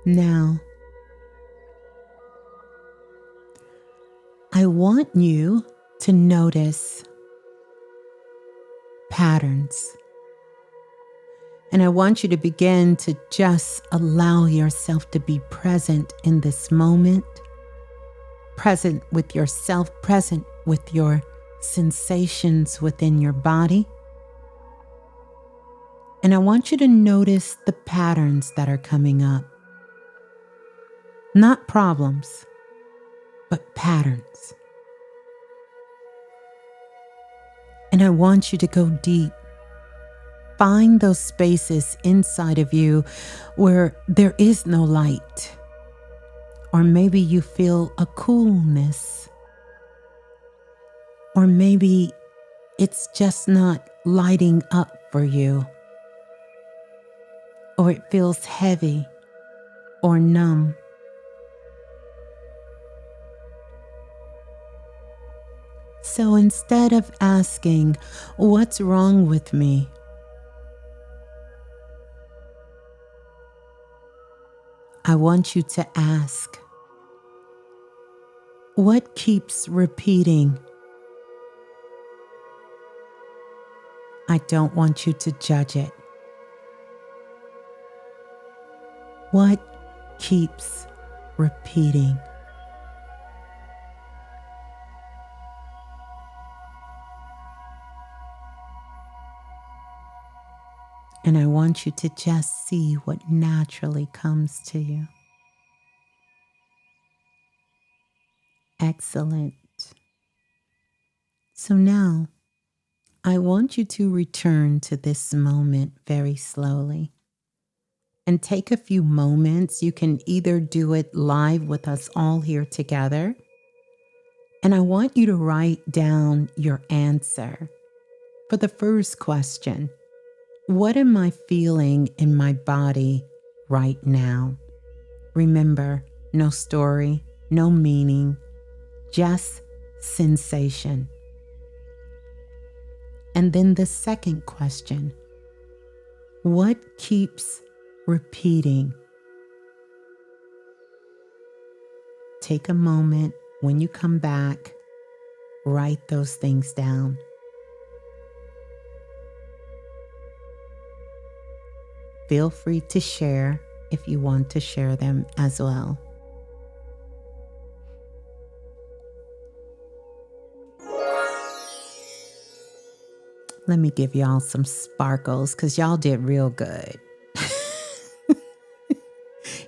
Now, I want you to notice patterns. And I want you to begin to just allow yourself to be present in this moment, present with yourself, present with your sensations within your body. And I want you to notice the patterns that are coming up. Not problems, but patterns. And I want you to go deep. Find those spaces inside of you where there is no light. Or maybe you feel a coolness. Or maybe it's just not lighting up for you. Or it feels heavy or numb. So instead of asking, what's wrong with me? I want you to ask, what keeps repeating? I don't want you to judge it. What keeps repeating? And I want you to just see what naturally comes to you. Excellent. So now, I want you to return to this moment very slowly and take a few moments. You can either do it live with us all here together, and I want you to write down your answer for the first question. What am I feeling in my body right now? Remember, no story, no meaning, just sensation. And then the second question, what keeps repeating. Take a moment when you come back, write those things down. Feel free to share if you want to share them as well. Let me give y'all some sparkles because y'all did real good.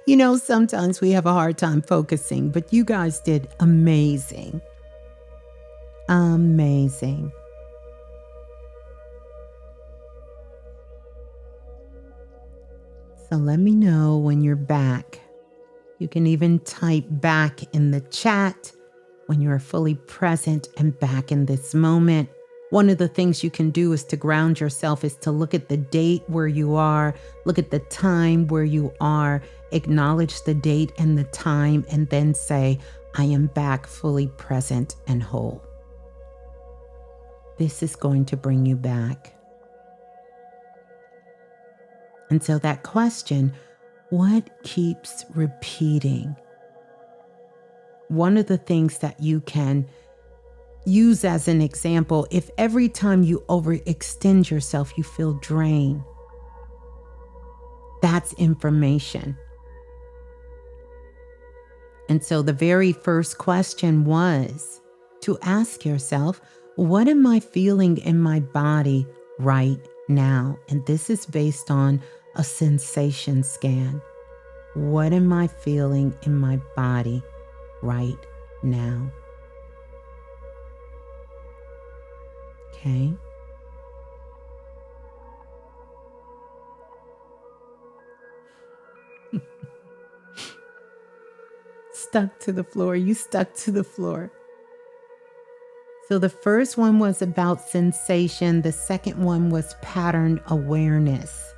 You know, sometimes we have a hard time focusing, but you guys did amazing. Amazing. So let me know when you're back. You can even type back in the chat when you're fully present and back in this moment. One of the things you can do is to ground yourself, is to look at the date where you are, look at the time where you are, acknowledge the date and the time, and then say, I am back fully present and whole. This is going to bring you back. And so that question, what keeps repeating? One of the things that you can use as an example, if every time you overextend yourself, you feel drained, that's information. And so the very first question was to ask yourself, what am I feeling in my body right now? And this is based on a sensation scan. What am I feeling in my body right now? Okay. Stuck to the floor. You stuck to the floor. So the first one was about sensation. The second one was pattern awareness.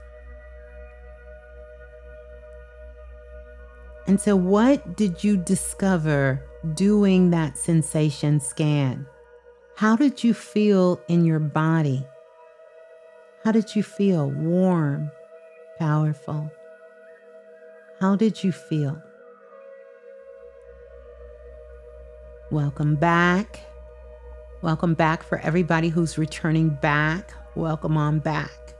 And so what did you discover doing that sensation scan? How did you feel in your body? How did you feel? Warm, powerful. How did you feel? Welcome back. Welcome back for everybody who's returning back. Welcome on back.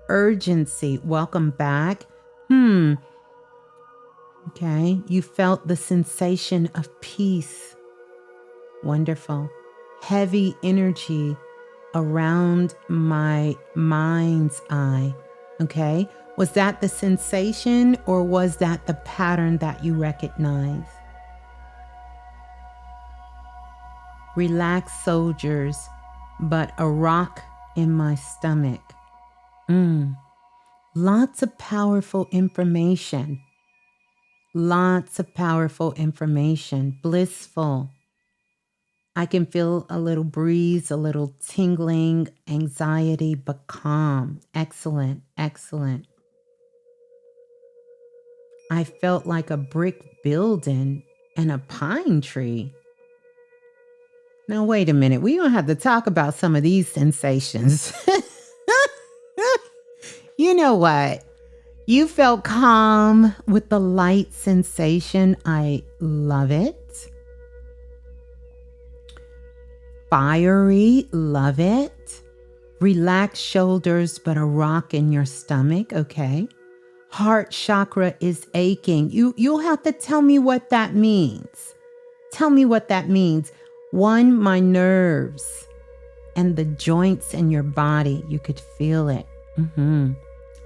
Urgency. Welcome back. Okay. You felt the sensation of peace. Wonderful. Heavy energy around my mind's eye. Okay. Was that the sensation, or was that the pattern that you recognize? Relaxed soldiers, but a rock in my stomach. Lots of powerful information. Lots of powerful information. Blissful. I can feel a little breeze, a little tingling, anxiety, but calm. Excellent, excellent. I felt like a brick building and a pine tree. Now, wait a minute. We're going to have to talk about some of these sensations. You know what? You felt calm with the light sensation. I love it. Fiery, love it. Relaxed shoulders, but a rock in your stomach. Okay. Heart chakra is aching. You'll have to tell me what that means. Tell me what that means. One, my nerves and the joints in your body. You could feel it.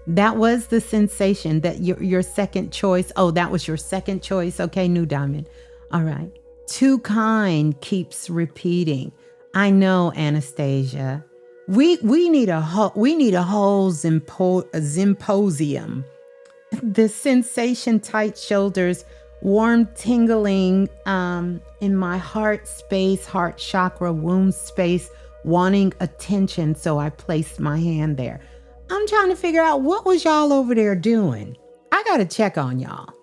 That was the sensation, that your second choice. Oh, that was your second choice. Okay, New Diamond. All right. Too kind keeps repeating. I know, Anastasia. We need a whole symposium. The sensation, tight shoulders, warm tingling in my heart space, heart chakra, womb space, wanting attention. So I placed my hand there. I'm trying to figure out, what was y'all over there doing? I got to check on y'all.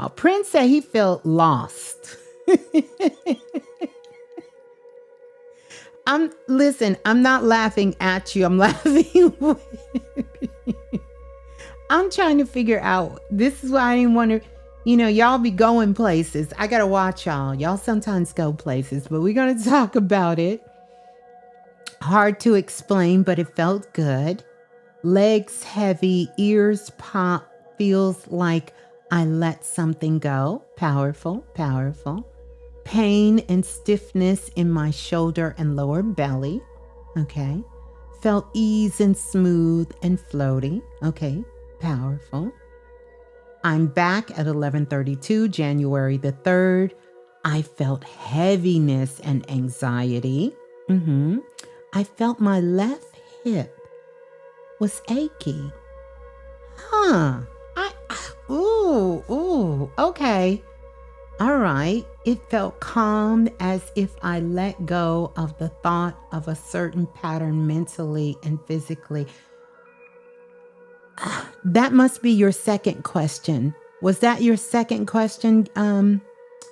Prince said he felt lost. I'm not laughing at you. I'm laughing with I'm trying to figure out. This is why I didn't want to, y'all be going places. I got to watch y'all. Y'all sometimes go places, but we're going to talk about it. Hard to explain, but it felt good. Legs heavy, ears pop, feels like I let something go. Powerful, powerful. Pain and stiffness in my shoulder and lower belly. Okay. Felt ease and smooth and floaty. Okay. Powerful. I'm back at 11:32, January the 3rd. I felt heaviness and anxiety. I felt my left hip was achy. Okay. All right. It felt calm, as if I let go of the thought of a certain pattern mentally and physically. That must be your second question. Was that your second question,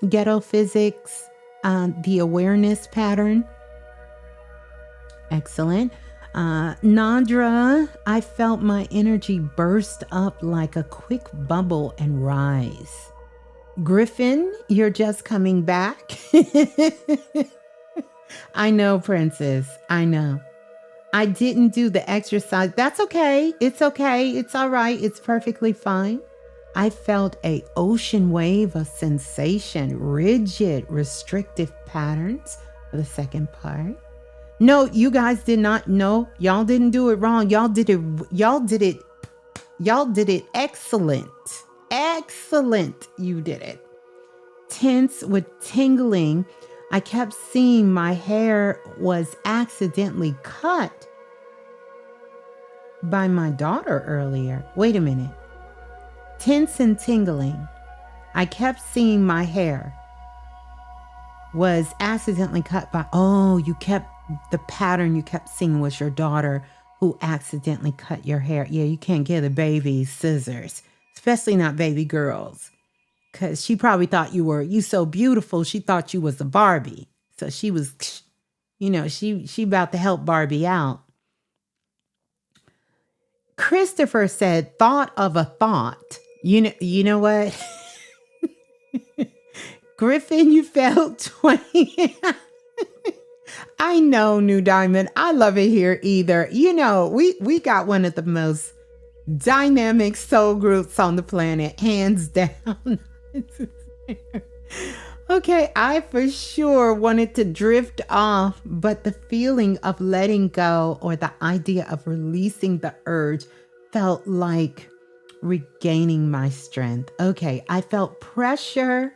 Ghetto Physics, the awareness pattern? Excellent. Nadra, I felt my energy burst up like a quick bubble and rise. Griffin, you're just coming back. I know, Princess. I know. I didn't do the exercise. That's okay. It's okay. It's all right. It's perfectly fine. I felt a ocean wave of sensation, rigid, restrictive patterns for the second part. No, you guys did not know. Y'all didn't do it wrong. Y'all did it excellent. Excellent. You did it. Tense with tingling. I kept seeing my hair was accidentally cut by my daughter earlier. Wait a minute. Tense and tingling. I kept seeing my hair was accidentally cut by, the pattern you kept seeing was your daughter who accidentally cut your hair. Yeah, you can't give the babies scissors, especially not baby girls, because she probably thought you so beautiful. She thought you was a Barbie. So she was, she about to help Barbie out. Christopher said, thought of a thought. You know what? Griffin, you felt 20. I know, New Diamond. I love it here either. We got one of the most dynamic soul groups on the planet, hands down. Okay, I for sure wanted to drift off, but the feeling of letting go or the idea of releasing the urge felt like regaining my strength. Okay, I felt pressure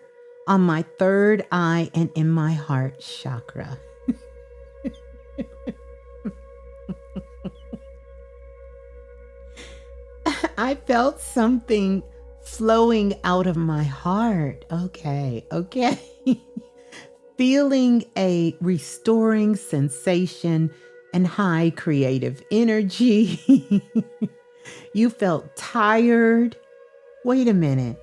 on my third eye and in my heart chakra. I felt something flowing out of my heart. Okay. Feeling a restoring sensation and high creative energy. You felt tired. Wait a minute.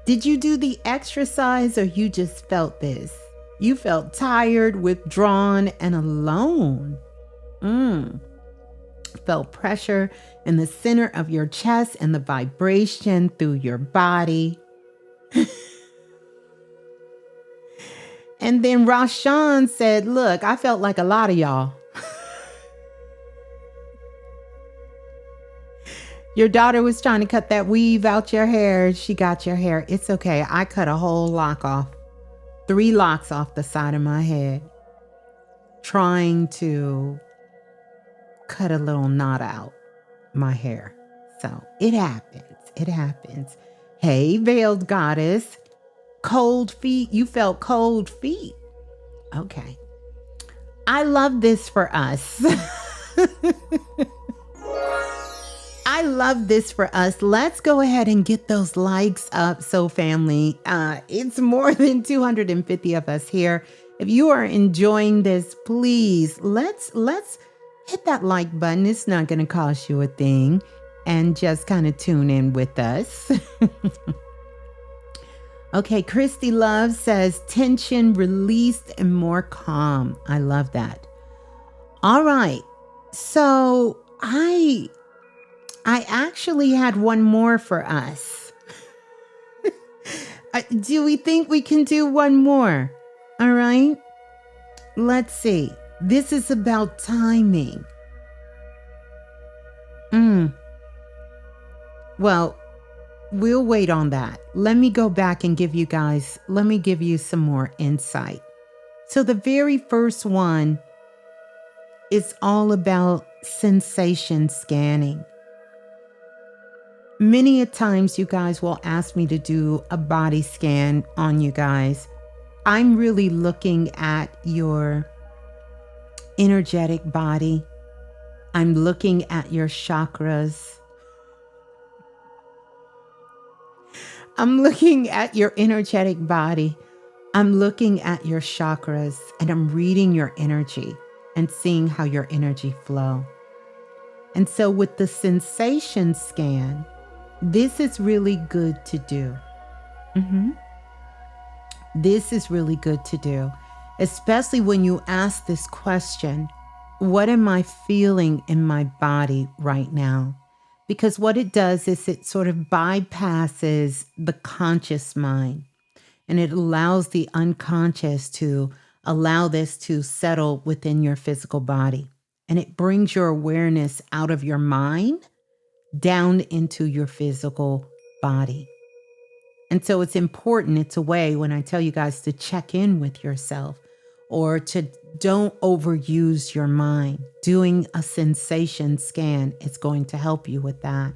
Did you do the exercise or you just felt this? You felt tired, withdrawn, and alone. Felt pressure in the center of your chest and the vibration through your body. And then Rashawn said, look, I felt like a lot of y'all. Your daughter was trying to cut that weave out your hair. She got your hair. It's okay. I cut a whole lock off. 3 locks off the side of my head. Trying to cut a little knot out my hair. So it happens. It happens. Hey, veiled goddess. Cold feet. You felt cold feet. Okay. I love this for us. I love this for us. Let's go ahead and get those likes up. So family, it's more than 250 of us here. If you are enjoying this, please, let's hit that like button. It's not going to cost you a thing. And just kind of tune in with us. Okay, Christy Love says tension released and more calm. I love that. All right. So I actually had one more for us. Do we think we can do one more? All right. Let's see. This is about timing. Well, we'll wait on that. Let me go back and give you some more insight. So the very first one is all about sensation scanning. Many a times you guys will ask me to do a body scan on you guys. I'm really looking at your energetic body. I'm looking at your chakras. I'm looking at your energetic body. I'm looking at your chakras and I'm reading your energy and seeing how your energy flow. And so with the sensation scan, this is really good to do. This is really good to do, especially when you ask this question, what am I feeling in my body right now? Because what it does is it sort of bypasses the conscious mind and it allows the unconscious to allow this to settle within your physical body. And it brings your awareness out of your mind down into your physical body. And so it's important. It's a way when I tell you guys to check in with yourself or to don't overuse your mind. Doing a sensation scan is going to help you with that.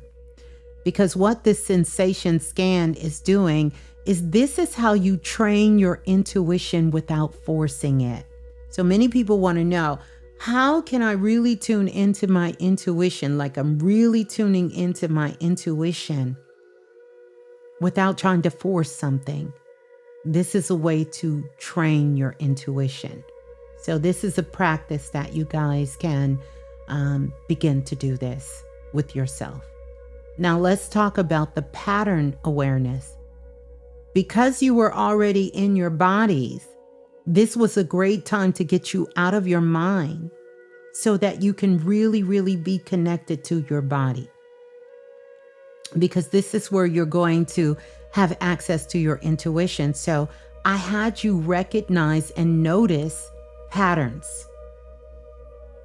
Because what this sensation scan is doing is this is how you train your intuition without forcing it. So many people want to know, how can I really tune into my intuition? Like I'm really tuning into my intuition without trying to force something. This is a way to train your intuition. So this is a practice that you guys can begin to do this with yourself. Now let's talk about the pattern awareness. Because you were already in your bodies, this was a great time to get you out of your mind so that you can really, really be connected to your body. Because this is where you're going to have access to your intuition. So I had you recognize and notice patterns.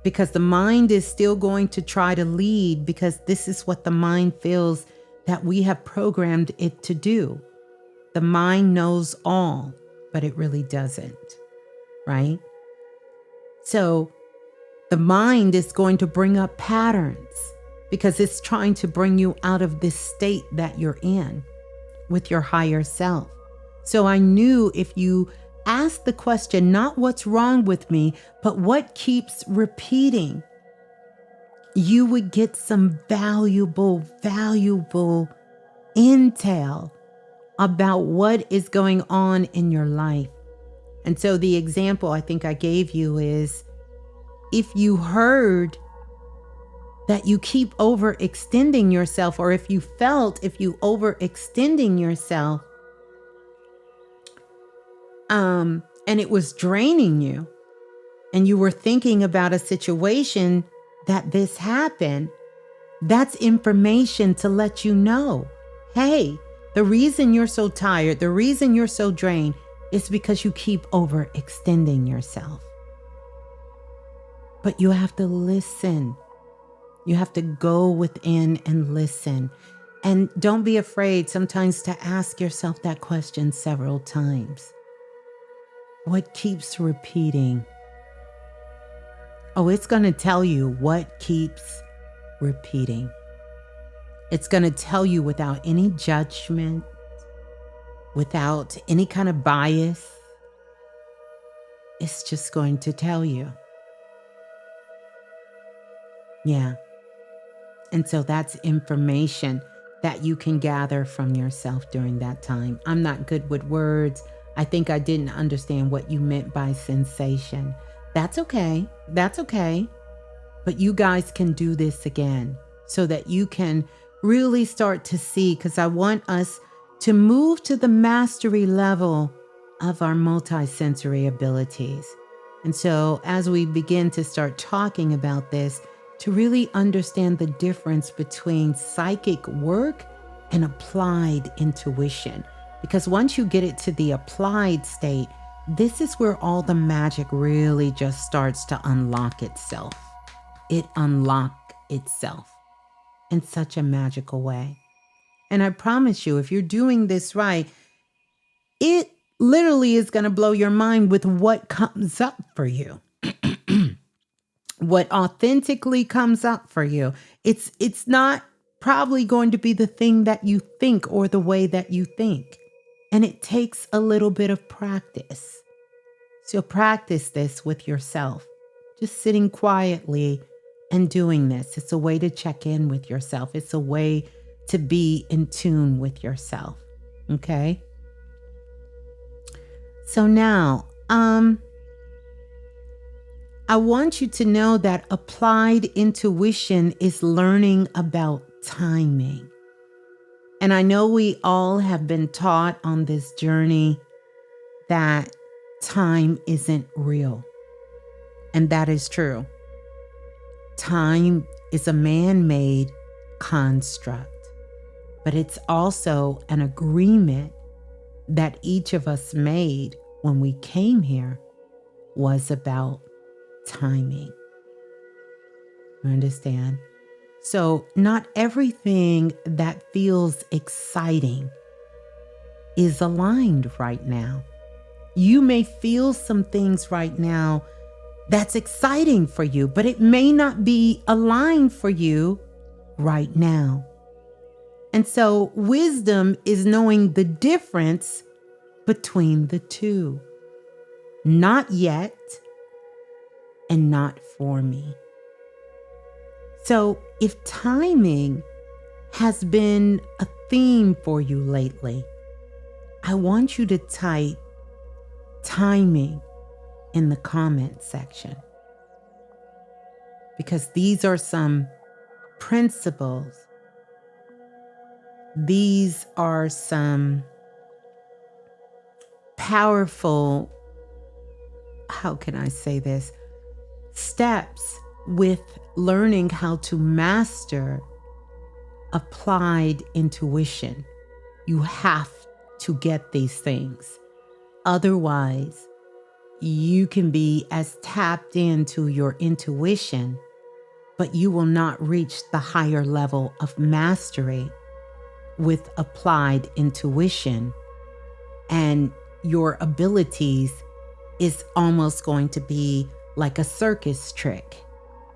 Because the mind is still going to try to lead, because this is what the mind feels that we have programmed it to do. The mind knows all, but it really doesn't, right? So the mind is going to bring up patterns because it's trying to bring you out of this state that you're in with your higher self. So I knew if you ask the question, not what's wrong with me, but what keeps repeating, you would get some valuable intel about what is going on in your life. And so the example I think I gave you is, if you heard that you keep overextending yourself, or if you felt if you overextending yourself, and it was draining you, and you were thinking about a situation that this happened, that's information to let you know, hey, the reason you're so tired, the reason you're so drained is because you keep overextending yourself. But you have to listen. You have to go within and listen. And don't be afraid sometimes to ask yourself that question several times. What keeps repeating? Oh, it's going to tell you what keeps repeating. It's going to tell you without any judgment, without any kind of bias. It's just going to tell you. Yeah. And so that's information that you can gather from yourself during that time. I'm not good with words. I think I didn't understand what you meant by sensation. That's okay. That's okay. But you guys can do this again so that you can really start to see, because I want us to move to the mastery level of our multisensory abilities. And so as we begin to start talking about this, to really understand the difference between psychic work and applied intuition. Because once you get it to the applied state, this is where all the magic really just starts to unlock itself. It unlocks itself in such a magical way. And I promise you, if you're doing this right, it literally is going to blow your mind with what comes up for you. What authentically comes up for you. It's not probably going to be the thing that you think or the way that you think. And it takes a little bit of practice. So practice this with yourself. Just sitting quietly and doing this. It's a way to check in with yourself. It's a way to be in tune with yourself. Okay? So now, I want you to know that applied intuition is learning about timing. And I know we all have been taught on this journey that time isn't real. And that is true. Time is a man-made construct, but it's also an agreement that each of us made when we came here was about timing. You understand? So not everything that feels exciting is aligned right now. You may feel some things right now that's exciting for you, but it may not be aligned for you right now. And so wisdom is knowing the difference between the two. Not yet and not for me. So if timing has been a theme for you lately, I want you to type timing in the comment section, because these are some principles. These are some powerful, how can I say this, steps with learning how to master applied intuition. You have to get these things. Otherwise, you can be as tapped into your intuition, but you will not reach the higher level of mastery with applied intuition. And your abilities is almost going to be like a circus trick.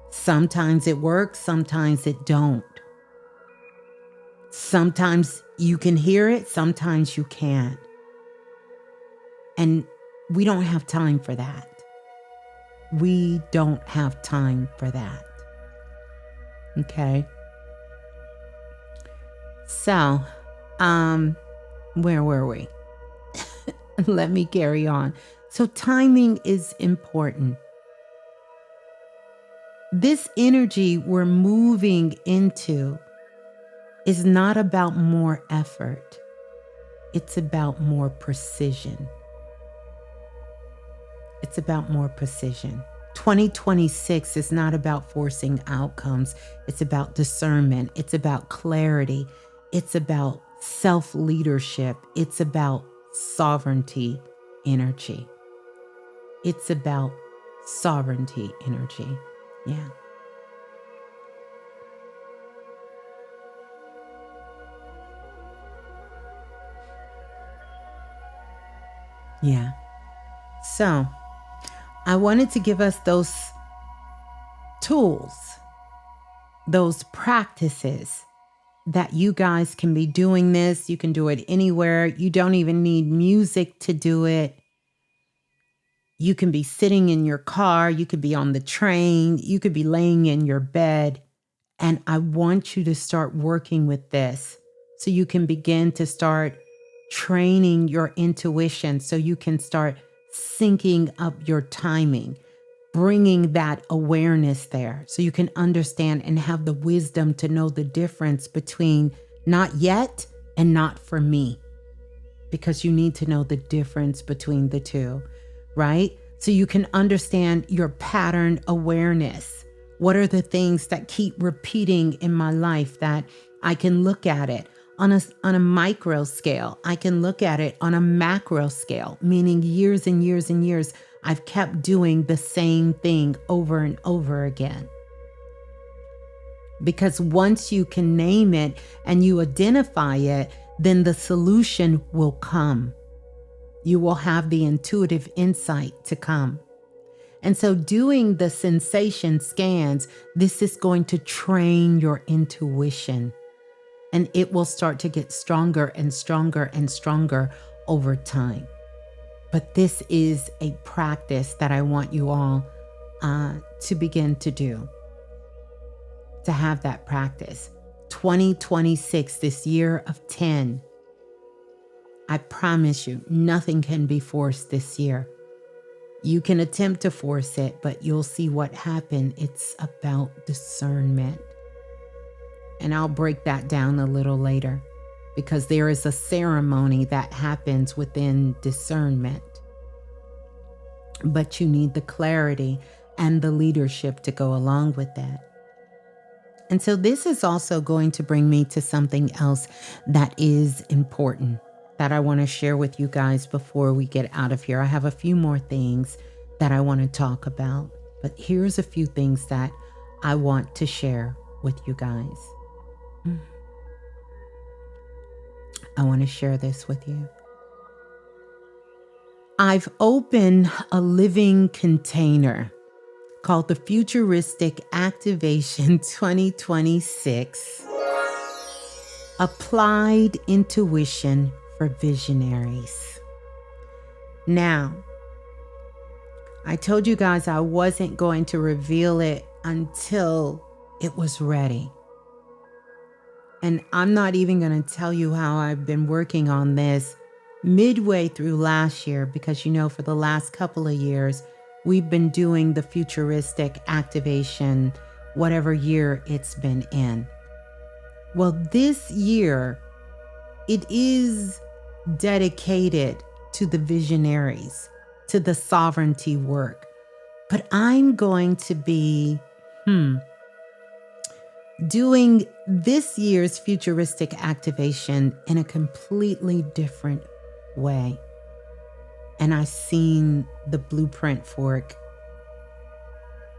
Sometimes it works, sometimes it don't. Sometimes you can hear it, sometimes you can't. And we don't have time for that. We don't have time for that. Okay? So, where were we? Let me carry on. So timing is important. This energy we're moving into is not about more effort. It's about more precision. It's about more precision. 2026 is not about forcing outcomes. It's about discernment. It's about clarity. It's about self-leadership. It's about sovereignty energy. It's about sovereignty energy. Yeah. Yeah. So, I wanted to give us those tools, those practices that you guys can be doing this. You can do it anywhere. You don't even need music to do it. You can be sitting in your car. You could be on the train. You could be laying in your bed. And I want you to start working with this so you can begin to start training your intuition, so you can start syncing up your timing, bringing that awareness there so you can understand and have the wisdom to know the difference between not yet and not for me. because you need to know the difference between the two, right? So you can understand your pattern awareness. What are the things that keep repeating in my life that I can look at it on a micro scale? I can look at it on a macro scale, meaning years and years and years, I've kept doing the same thing over and over again. Because once you can name it and you identify it, then the solution will come. You will have the intuitive insight to come. And so doing the sensation scans, this is going to train your intuition, and it will start to get stronger and stronger and stronger over time. But this is a practice that I want you all to begin to do, to have that practice. 2026, this year of 10, I promise you, nothing can be forced this year. You can attempt to force it, but you'll see what happens. It's about discernment. And I'll break that down a little later, because there is a ceremony that happens within discernment. But you need the clarity and the leadership to go along with that. And so this is also going to bring me to something else that is important that I want to share with you guys before we get out of here. I have a few more things that I want to talk about, but here's a few things that I want to share with you guys. I want to share this with you. I've opened a living container called the Futuristic Activation 2026 Applied Intuition for Visionaries. Now, I told you guys I wasn't going to reveal it until it was ready. And I'm not even going to tell you how I've been working on this midway through last year, because, you know, for the last couple of years, we've been doing the futuristic activation, whatever year it's been in. Well, this year, it is dedicated to the visionaries, to the sovereignty work. But I'm going to be doing this year's futuristic activation in a completely different way. And I seen the blueprint for it.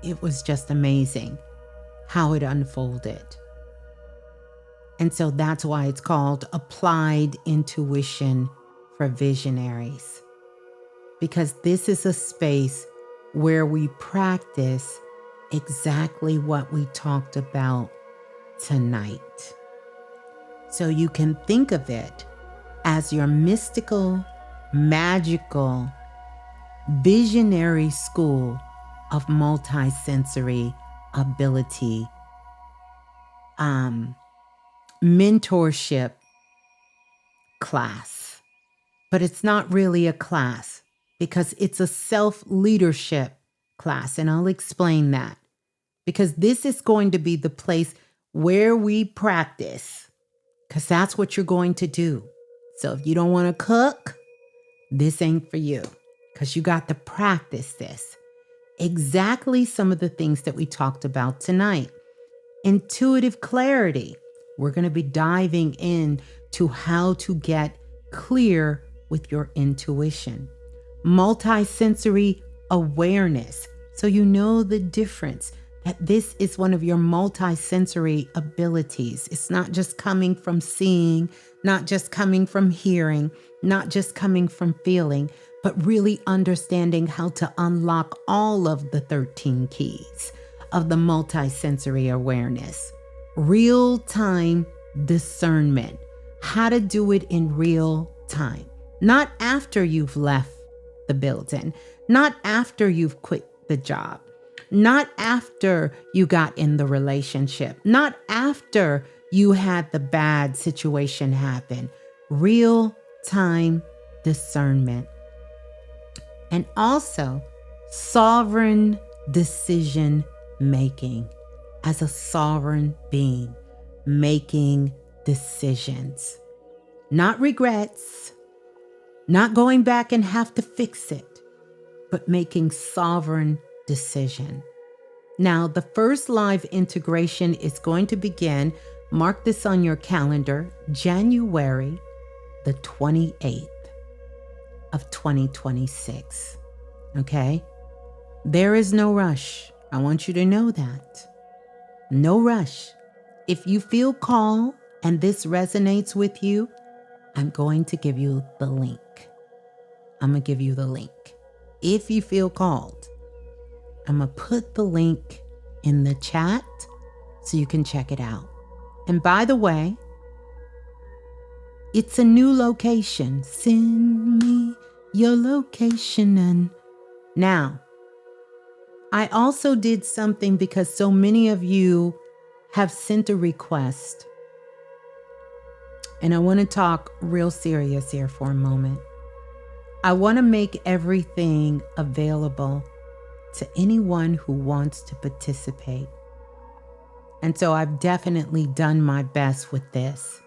It was just amazing how it unfolded. And so that's why it's called Applied Intuition for Visionaries. Because this is a space where we practice exactly what we talked about tonight. So you can think of it as your mystical, magical, visionary school of multisensory ability, mentorship class. But it's not really a class, because it's a self-leadership class. And I'll explain that, because this is going to be the place where we practice, because that's what you're going to do. So if you don't want to cook, this ain't for you, because you got to practice this. Exactly some of the things that we talked about tonight. Intuitive clarity. We're going to be diving in to how to get clear with your intuition. Multisensory awareness. So you know the difference, that this is one of your multisensory abilities. It's not just coming from seeing, not just coming from hearing, not just coming from feeling, but really understanding how to unlock all of the 13 keys of the multisensory awareness. Real-time discernment. How to do it in real time. Not after you've left the building, not after you've quit the job, not after you got in the relationship, not after you had the bad situation happen. Real-time discernment. And also sovereign decision making, as a sovereign being, making decisions. Not regrets, Not going back and have to fix it, but making sovereign decision. Now, the first live integration is going to begin, mark this on your calendar, January the 28th of 2026. Okay? There is no rush. I want you to know that. No rush. If you feel called and this resonates with you, I'm going to give you the link. I'm going to give you the link. If you feel called, I'm going to put the link in the chat so you can check it out. And by the way, it's a new location. Send me your location. And now, I also did something because so many of you have sent a request. And I want to talk real serious here for a moment. I want to make everything available to anyone who wants to participate. And so I've definitely done my best with this.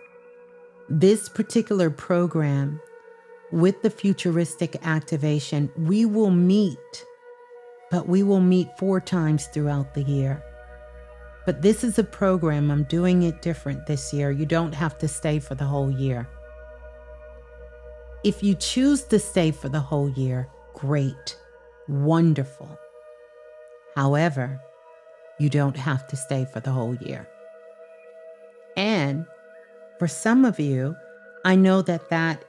This particular program with the futuristic activation, we will meet, but we will meet 4 times throughout the year. But this is a program, I'm doing it different this year. You don't have to stay for the whole year. If you choose to stay for the whole year, great, wonderful. However, you don't have to stay for the whole year. And for some of you, I know that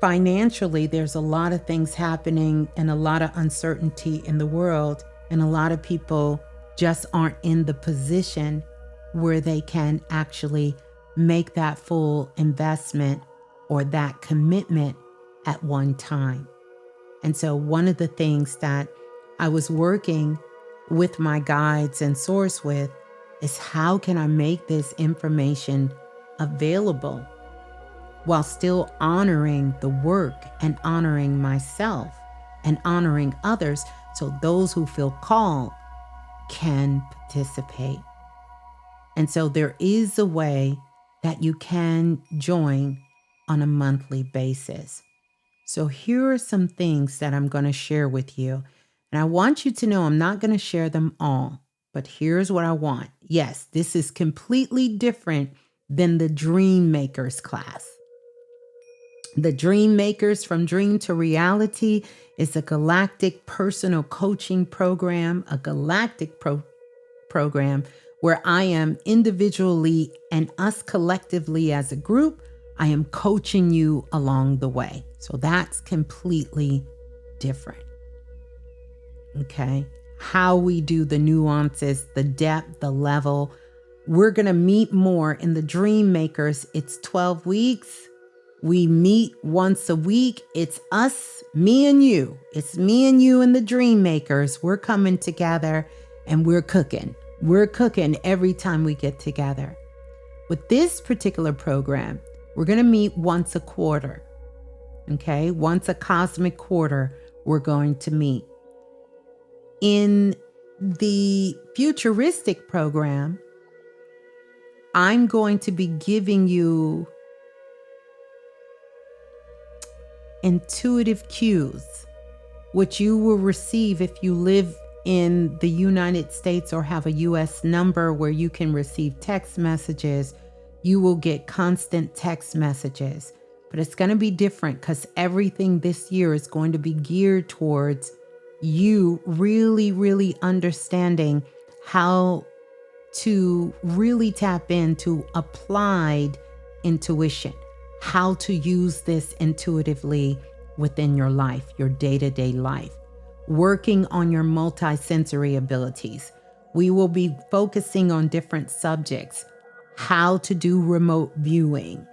financially, there's a lot of things happening and a lot of uncertainty in the world, and a lot of people just aren't in the position where they can actually make that full investment or that commitment at one time. And so one of the things that I was working with my guides and source with is, how can I make this information available while still honoring the work and honoring myself and honoring others, so those who feel called can participate. And so there is a way that you can join on a monthly basis. So here are some things that I'm going to share with you. And I want you to know I'm not going to share them all, but here's what I want. Yes, this is completely different than the Dream Makers class. The Dream Makers from Dream to Reality is a galactic personal coaching program, a galactic program where I am individually and us collectively as a group, I am coaching you along the way. So that's completely different. Okay. How we do the nuances, the depth, the level. We're going to meet more in the Dream Makers. It's 12 weeks. We meet once a week. It's us, me and you. It's me and you and the Dream Makers. We're coming together and we're cooking. We're cooking every time we get together. With this particular program, we're going to meet once a quarter. Okay? Once a cosmic quarter, we're going to meet. In the futuristic program, I'm going to be giving you intuitive cues, which you will receive if you live in the United States or have a US number where you can receive text messages. You will get constant text messages, but it's going to be different because everything this year is going to be geared towards you really, really understanding how to really tap into applied intuition, how to use this intuitively within your life, your day-to-day life, working on your multisensory abilities. We will be focusing on different subjects, how to do remote viewing,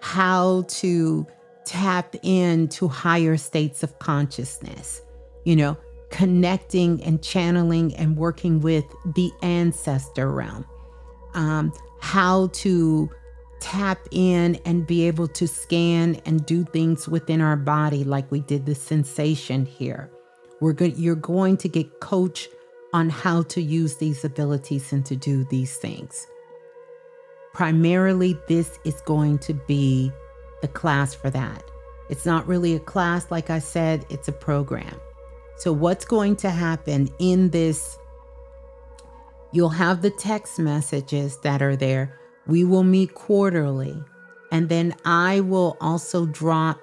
how to tap into higher states of consciousness, connecting and channeling and working with the ancestor realm, how to tap in and be able to scan and do things within our body like we did the sensation here. You're going to get coached on how to use these abilities and to do these things. Primarily, this is going to be the class for that. It's not really a class, like I said, it's a program. So what's going to happen in this, you'll have the text messages that are there. We will meet quarterly. And then I will also drop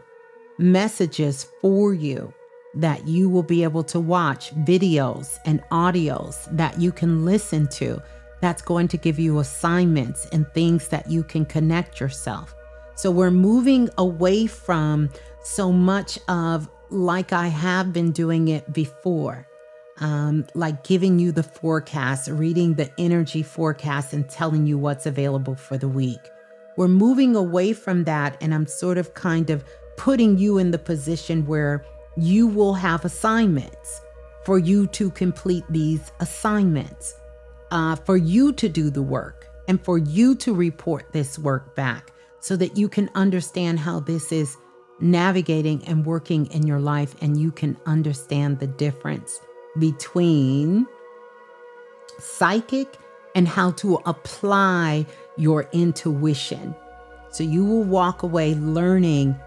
messages for you that you will be able to watch, videos and audios that you can listen to. That's going to give you assignments and things that you can connect yourself. So we're moving away from so much of like I have been doing it before, like giving you the forecast, reading the energy forecast and telling you what's available for the week. We're moving away from that, and I'm sort of kind of putting you in the position where you will have assignments for you to complete these assignments, for you to do the work and for you to report this work back so that you can understand how this is navigating and working in your life, and you can understand the difference between psychic and how to apply your intuition. So you will walk away learning,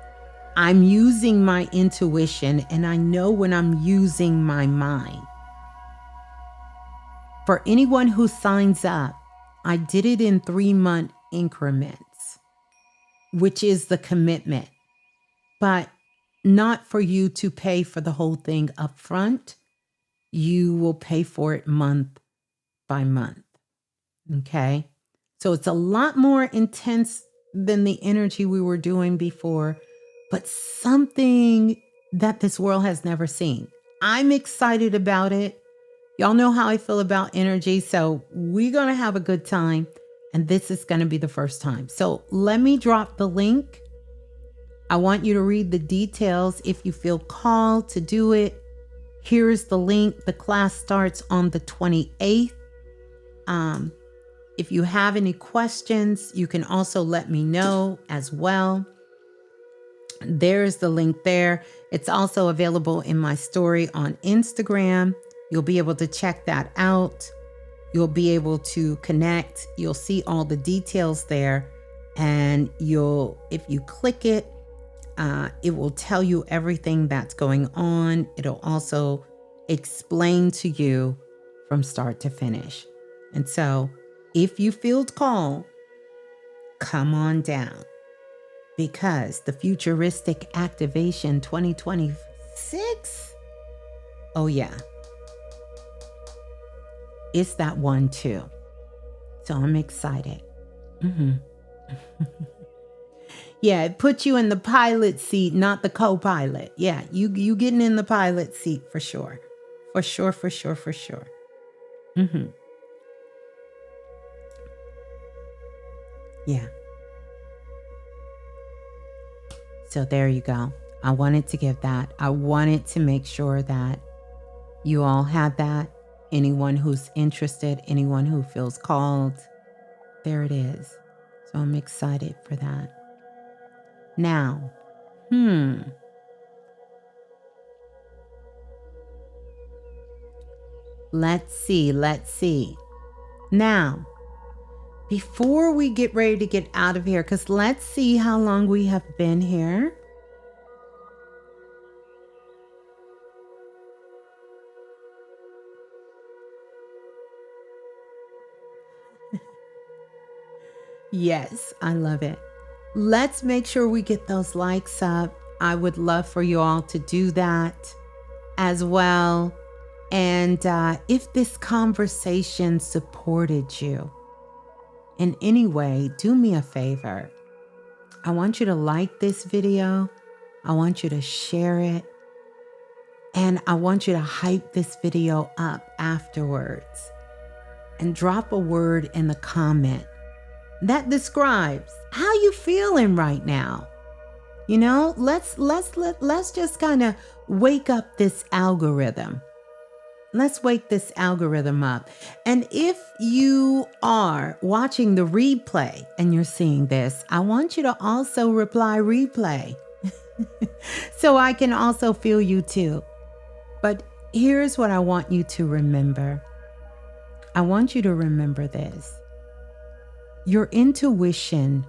I'm using my intuition and I know when I'm using my mind. For anyone who signs up, I did it in 3-month increments, which is the commitment, but not for you to pay for the whole thing up front. You will pay for it month by month. Okay. So it's a lot more intense than the energy we were doing before, but something that this world has never seen. I'm excited about it. Y'all know how I feel about energy. So we're going to have a good time. And this is going to be the first time. So let me drop the link. I want you to read the details if you feel called to do it. Here's the link. The class starts on the 28th. If you have any questions, you can also let me know as well. There's the link there. It's also available in my story on Instagram. You'll be able to check that out. You'll be able to connect. You'll see all the details there. And if you click it, it will tell you everything that's going on. It'll also explain to you from start to finish. And so if you feel called, come on down, because the Futuristic Activation 2026, oh yeah, it's that one too. So I'm excited. Yeah, it puts you in the pilot seat, not the co-pilot. Yeah, you getting in the pilot seat for sure. For sure. Yeah. So there you go. I wanted to give that. I wanted to make sure that you all had that. Anyone who's interested, anyone who feels called, there it is. So I'm excited for that. Now, let's see. Now, before we get ready to get out of here, because let's see how long we have been here. Yes, I love it. Let's make sure we get those likes up. I would love for you all to do that as well. And if this conversation supported you in any way, do me a favor. I want you to like this video. I want you to share it. And I want you to hype this video up afterwards. And drop a word in the comment that describes how you feeling right now. You know, let's just kind of wake up this algorithm. Let's wake this algorithm up. And if you are watching the replay and you're seeing this, I want you to also reply replay so I can also feel you too. But here's what I want you to remember. I want you to remember this. Your intuition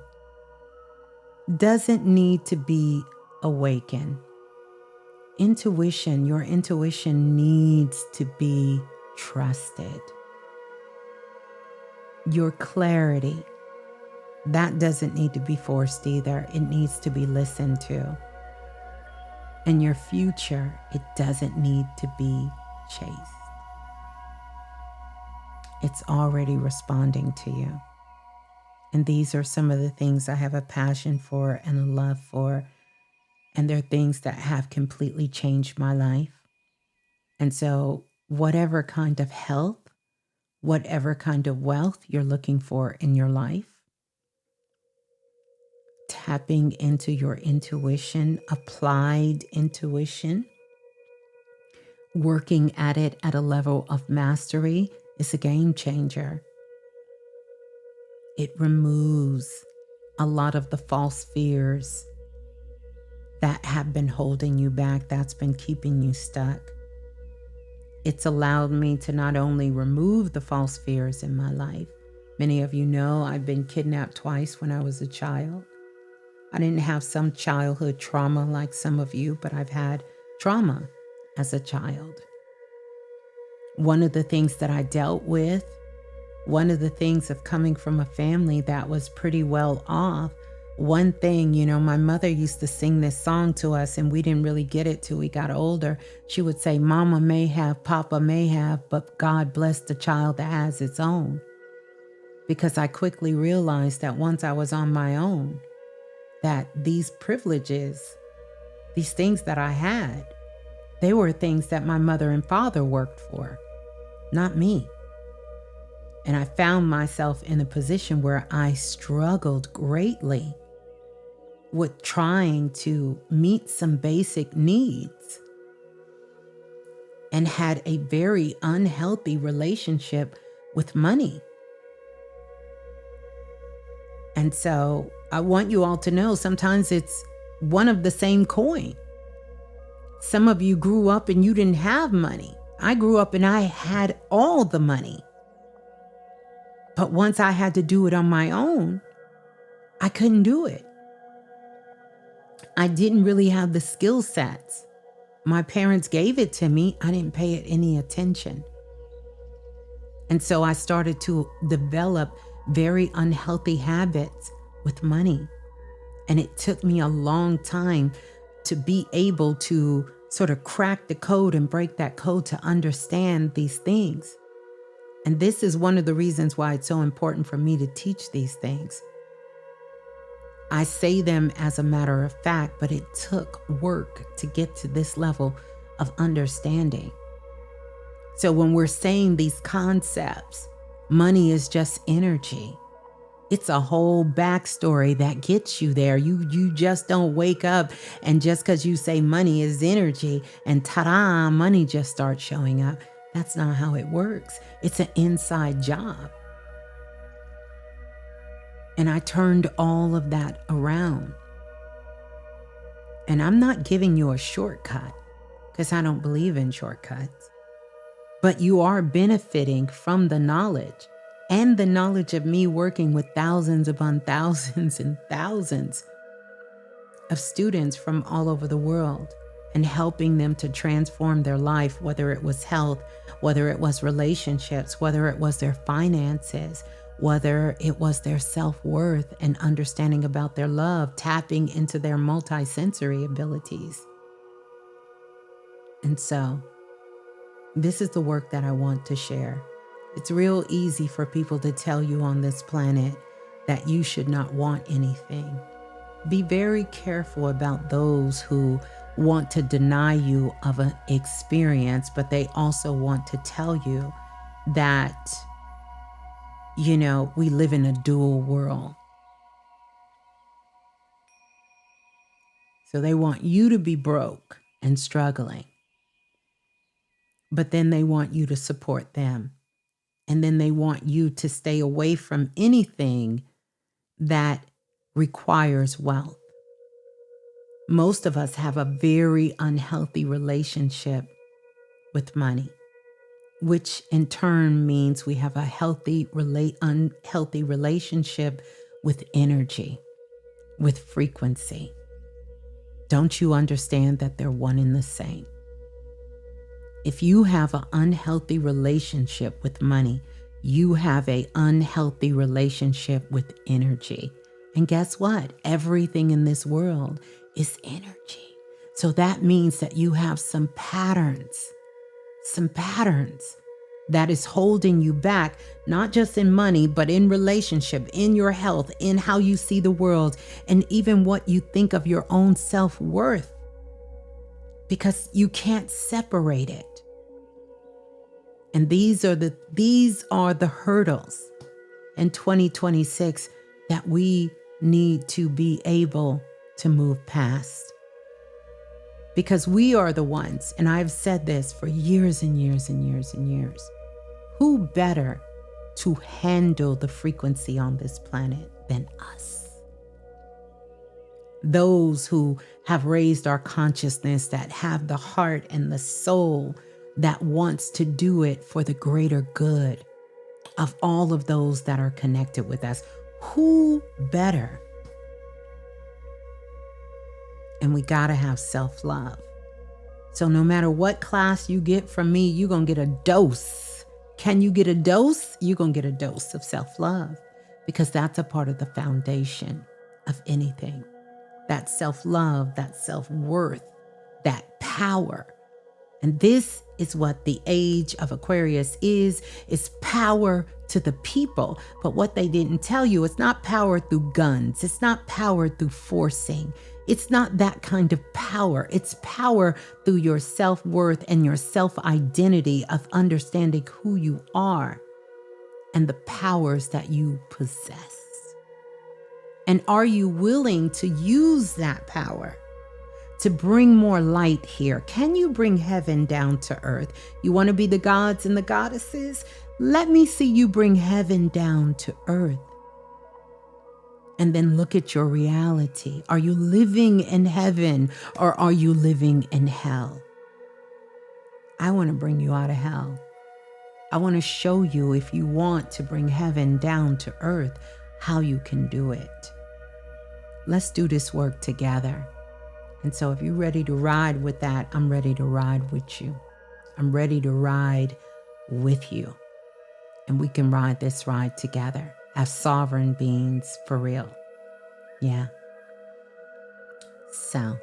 doesn't need to be awakened. Your intuition needs to be trusted. Your clarity, that doesn't need to be forced either. It needs to be listened to. And your future, it doesn't need to be chased. It's already responding to you. And these are some of the things I have a passion for and a love for. And they're things that have completely changed my life. And so whatever kind of health, whatever kind of wealth you're looking for in your life, tapping into your intuition, applied intuition, working at it at a level of mastery is a game changer. It removes a lot of the false fears that have been holding you back, that's been keeping you stuck. It's allowed me to not only remove the false fears in my life. Many of you know I've been kidnapped twice when I was a child. I didn't have some childhood trauma like some of you, but I've had trauma as a child. One of the things that I dealt with, one of the things of coming from a family that was pretty well off, one thing, my mother used to sing this song to us and we didn't really get it till we got older. She would say, Mama may have, Papa may have, but God bless the child that has its own. Because I quickly realized that once I was on my own, that these privileges, these things that I had, they were things that my mother and father worked for, not me. And I found myself in a position where I struggled greatly with trying to meet some basic needs and had a very unhealthy relationship with money. And so I want you all to know sometimes it's one of the same coin. Some of you grew up and you didn't have money. I grew up and I had all the money. But once I had to do it on my own, I couldn't do it. I didn't really have the skill sets. My parents gave it to me. I didn't pay it any attention. And so I started to develop very unhealthy habits with money. And it took me a long time to be able to sort of crack the code and break that code to understand these things. And this is one of the reasons why it's so important for me to teach these things. I say them as a matter of fact, but it took work to get to this level of understanding. So when we're saying these concepts, money is just energy. It's a whole backstory that gets you there. You just don't wake up and just because you say money is energy and ta-da, money just starts showing up. That's not how it works. It's an inside job. And I turned all of that around. And I'm not giving you a shortcut because I don't believe in shortcuts. But you are benefiting from the knowledge and the knowledge of me working with thousands upon thousands and thousands of students from all over the world and helping them to transform their life, whether it was health, whether it was relationships, whether it was their finances, whether it was their self-worth and understanding about their love, tapping into their multisensory abilities. And so this is the work that I want to share. It's real easy for people to tell you on this planet that you should not want anything. Be very careful about those who want to deny you of an experience, but they also want to tell you that, we live in a dual world. So they want you to be broke and struggling, but then they want you to support them. And then they want you to stay away from anything that requires wealth. Most of us have a very unhealthy relationship with money, which in turn means we have a unhealthy relationship with energy. with frequency. Don't you understand that they're one and the same? If you have an unhealthy relationship with money, you have an unhealthy relationship with energy. And guess what? Everything in this world is energy. So that means that you have some patterns that is holding you back, not just in money, but in relationship, in your health, in how you see the world, and even what you think of your own self-worth, because you can't separate it. And these are the hurdles in 2026 that we need to be able to move past. Because we are the ones, and I've said this for years and years and years and years, who better to handle the frequency on this planet than us? Those who have raised our consciousness, that have the heart and the soul that wants to do it for the greater good of all of those that are connected with us. Who better? And we gotta have self-love. So no matter what class you get from me, you're gonna get a dose. Can you get a dose? You're gonna get a dose of self-love, because that's a part of the foundation of anything. That self-love, that self-worth, that power. And this is what the age of Aquarius is power to the people. But what they didn't tell you, it's not power through guns. It's not power through forcing. It's not that kind of power. It's power through your self-worth and your self-identity of understanding who you are and the powers that you possess. And are you willing to use that power to bring more light here? Can you bring heaven down to earth? You want to be the gods and the goddesses? Let me see you bring heaven down to earth. And then look at your reality. Are you living in heaven or are you living in hell? I want to bring you out of hell. I want to show you, if you want to bring heaven down to earth, how you can do it. Let's do this work together. And so if you're ready to ride with that, I'm ready to ride with you. I'm ready to ride with you. And we can ride this ride together as sovereign beings for real. Yeah. So,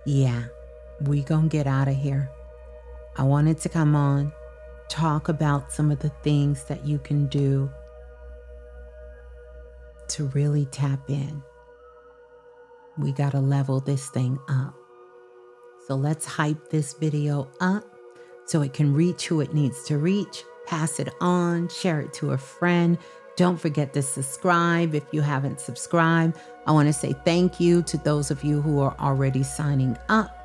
yeah, we gonna get out of here. I wanted to come on, talk about some of the things that you can do to really tap in. We gotta level this thing up. So let's hype this video up so it can reach who it needs to reach. Pass it on, share it to a friend. Don't forget to subscribe if you haven't subscribed. I want to say thank you to those of you who are already signing up.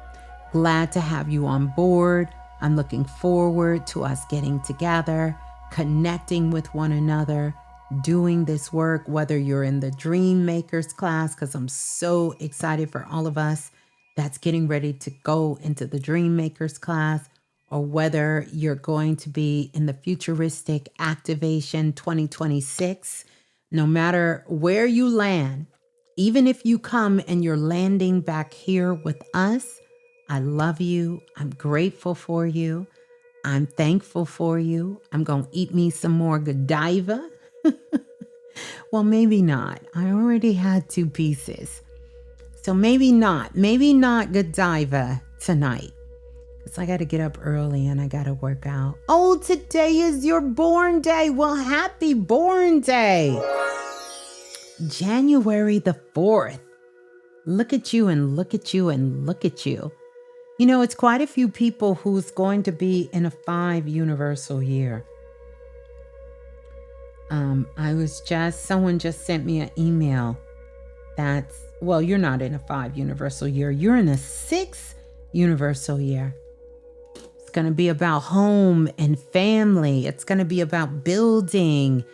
Glad to have you on board. I'm looking forward to us getting together, connecting with one another, doing this work, whether you're in the Dream Makers class, because I'm so excited for all of us that's getting ready to go into the Dream Makers class, or whether you're going to be in the Futuristic Activation 2026. No matter where you land, even if you come and you're landing back here with us, I love you. I'm grateful for you. I'm thankful for you. I'm going to eat me some more Godiva. Well, maybe not. I already had 2 pieces. So maybe not Godiva tonight. Because I got to get up early and I got to work out. Oh, today is your born day. Well, happy born day. January the 4th. Look at you and look at you and look at you. You know, it's quite a few people who's going to be in a 5 universal year. Someone just sent me an email well, you're not in a 5 universal year. You're in a 6 universal year. It's going to be about home and family. It's going to be about building.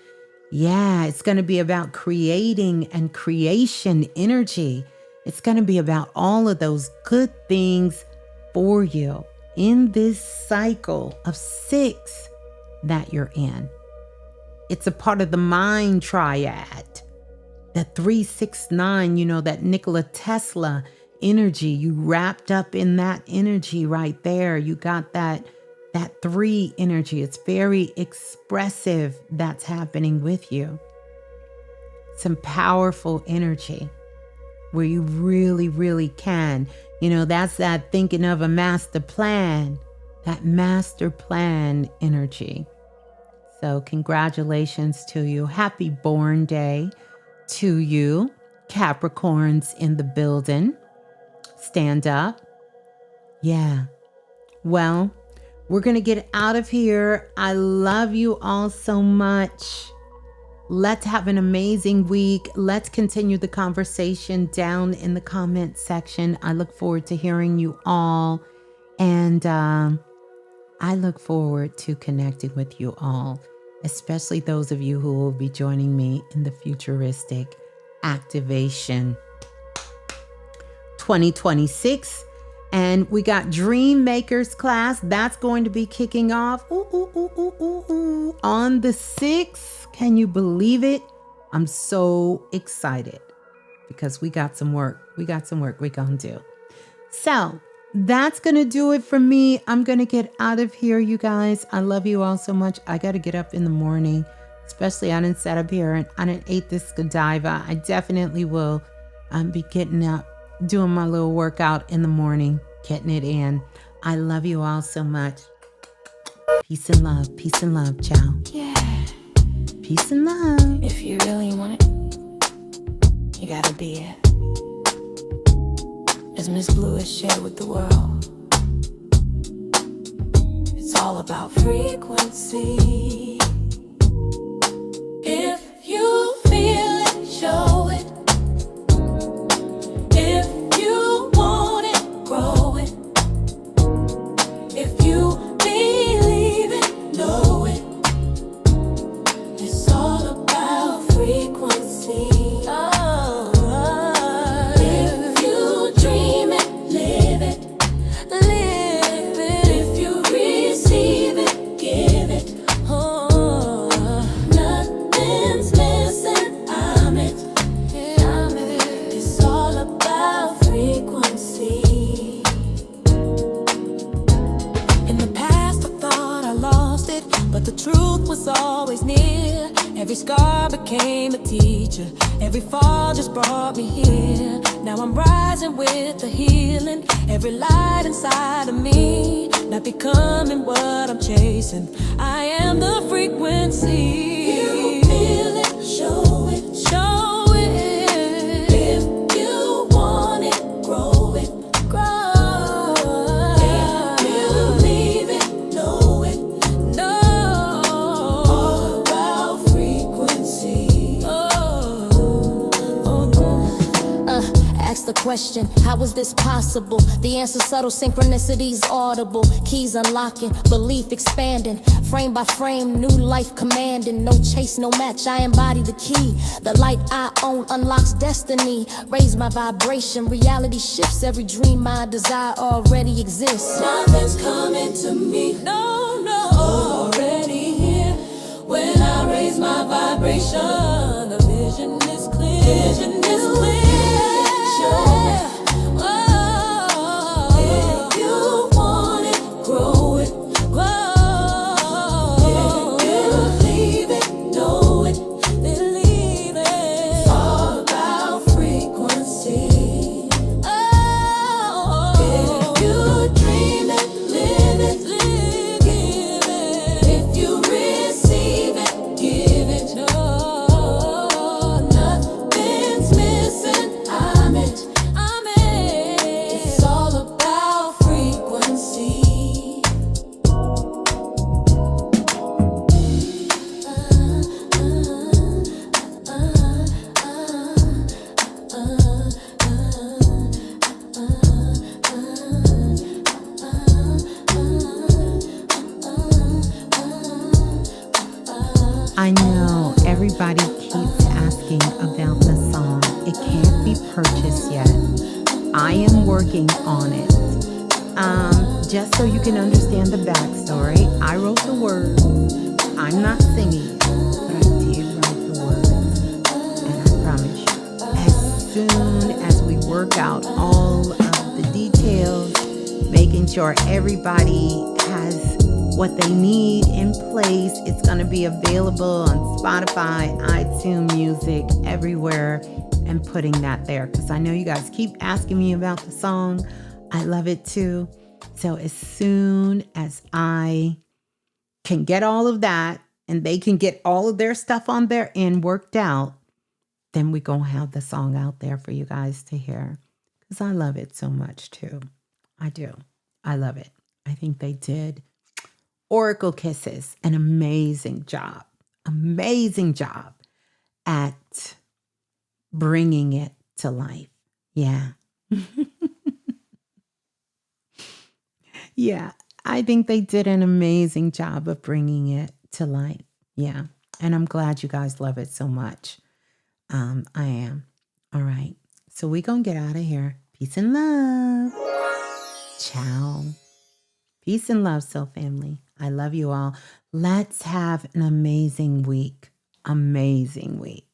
Yeah, it's going to be about creating and creation energy. It's going to be about all of those good things for you in this cycle of 6 that you're in. It's a part of the mind triad That 369, that Nikola Tesla energy, you wrapped up in that energy right there. You got that 3 energy. It's very expressive that's happening with you. Some powerful energy where you really, really can. That's that thinking of a master plan, that master plan energy. So congratulations to you. Happy born day to you. Capricorns in the building. Stand up. Yeah. Well, we're going to get out of here. I love you all so much. Let's have an amazing week. Let's continue the conversation down in the comment section. I look forward to hearing you all. And I look forward to connecting with you all, especially those of you who will be joining me in the futuristic activation 2026. And we got Dream Makers class. That's going to be kicking off on the 6th. Can you believe it? I'm so excited because we got some work. We got some work we're going to do. So that's going to do it for me. I'm going to get out of here, you guys. I love you all so much. I got to get up in the morning, especially I didn't sit up here and I didn't eat this Godiva. I definitely will be getting up, doing my little workout in the morning, getting it in. I love you all so much. Peace and love. Peace and love. Ciao. Yeah. Peace and love. If you really want it, you gotta be it. As Ms.Blue has shared with the world, it's all about frequency. If you feel it, show it. If you want it, grow it. If you believe it, know it. It's all about frequency. If you dream it, live it. Live it. If you receive it, give it. Oh, nothing's missing. I'm it. I'm it. It's all about frequency. In the past, I thought I lost it, but the truth was always near. Every scar became a teacher. Every fall just brought me here. Now I'm rising with the healing. Every light inside of me, not becoming what I'm chasing. I am the frequency. You feel it, show it. Show it. If you want it, grow it. Grow. If you believe it, know it. Know. All about frequency. Ask the question, how is this possible? The answer subtle, synchronicities audible. Keys unlocking, belief expanding. Frame by frame, new life commanding. No chase, no match, I embody the key. The light I own unlocks destiny. Raise my vibration, reality shifts. Every dream I desire already exists. Nothing's coming to me, no, no. Already here. When I raise my vibration, the vision is clear. Vision is clear. If you want it, grow it. Grow. If you believe it, know it. Believe it. It's all about frequency. If you dream it, live it. Give it. If you receive it, give it. No, nothing's missing. I'm it. It's all about frequency. I know everybody keeps asking about the song. It can't be purchased yet. I am working on it. Just so you can understand the backstory, I wrote the words. I'm not singing it, but I did write the words. And I promise you, soon as we work out all of the details, making sure everybody has what they need in place, it's going to be available on Spotify, iTunes Music, everywhere, and putting that there. Because I know you guys keep asking me about the song. I love it too. So as soon as I can get all of that and they can get all of their stuff on their end worked out, then we're going to have the song out there for you guys to hear. Because I love it so much too. I do. I love it. I think they did. Oracle Kisses, an amazing job at bringing it to life. Yeah. Yeah, I think they did an amazing job of bringing it to life. Yeah, and I'm glad you guys love it so much. I am. All right, so we're going to get out of here. Peace and love. Ciao. Peace and love, Soul Family. I love you all. Let's have an amazing week. Amazing week.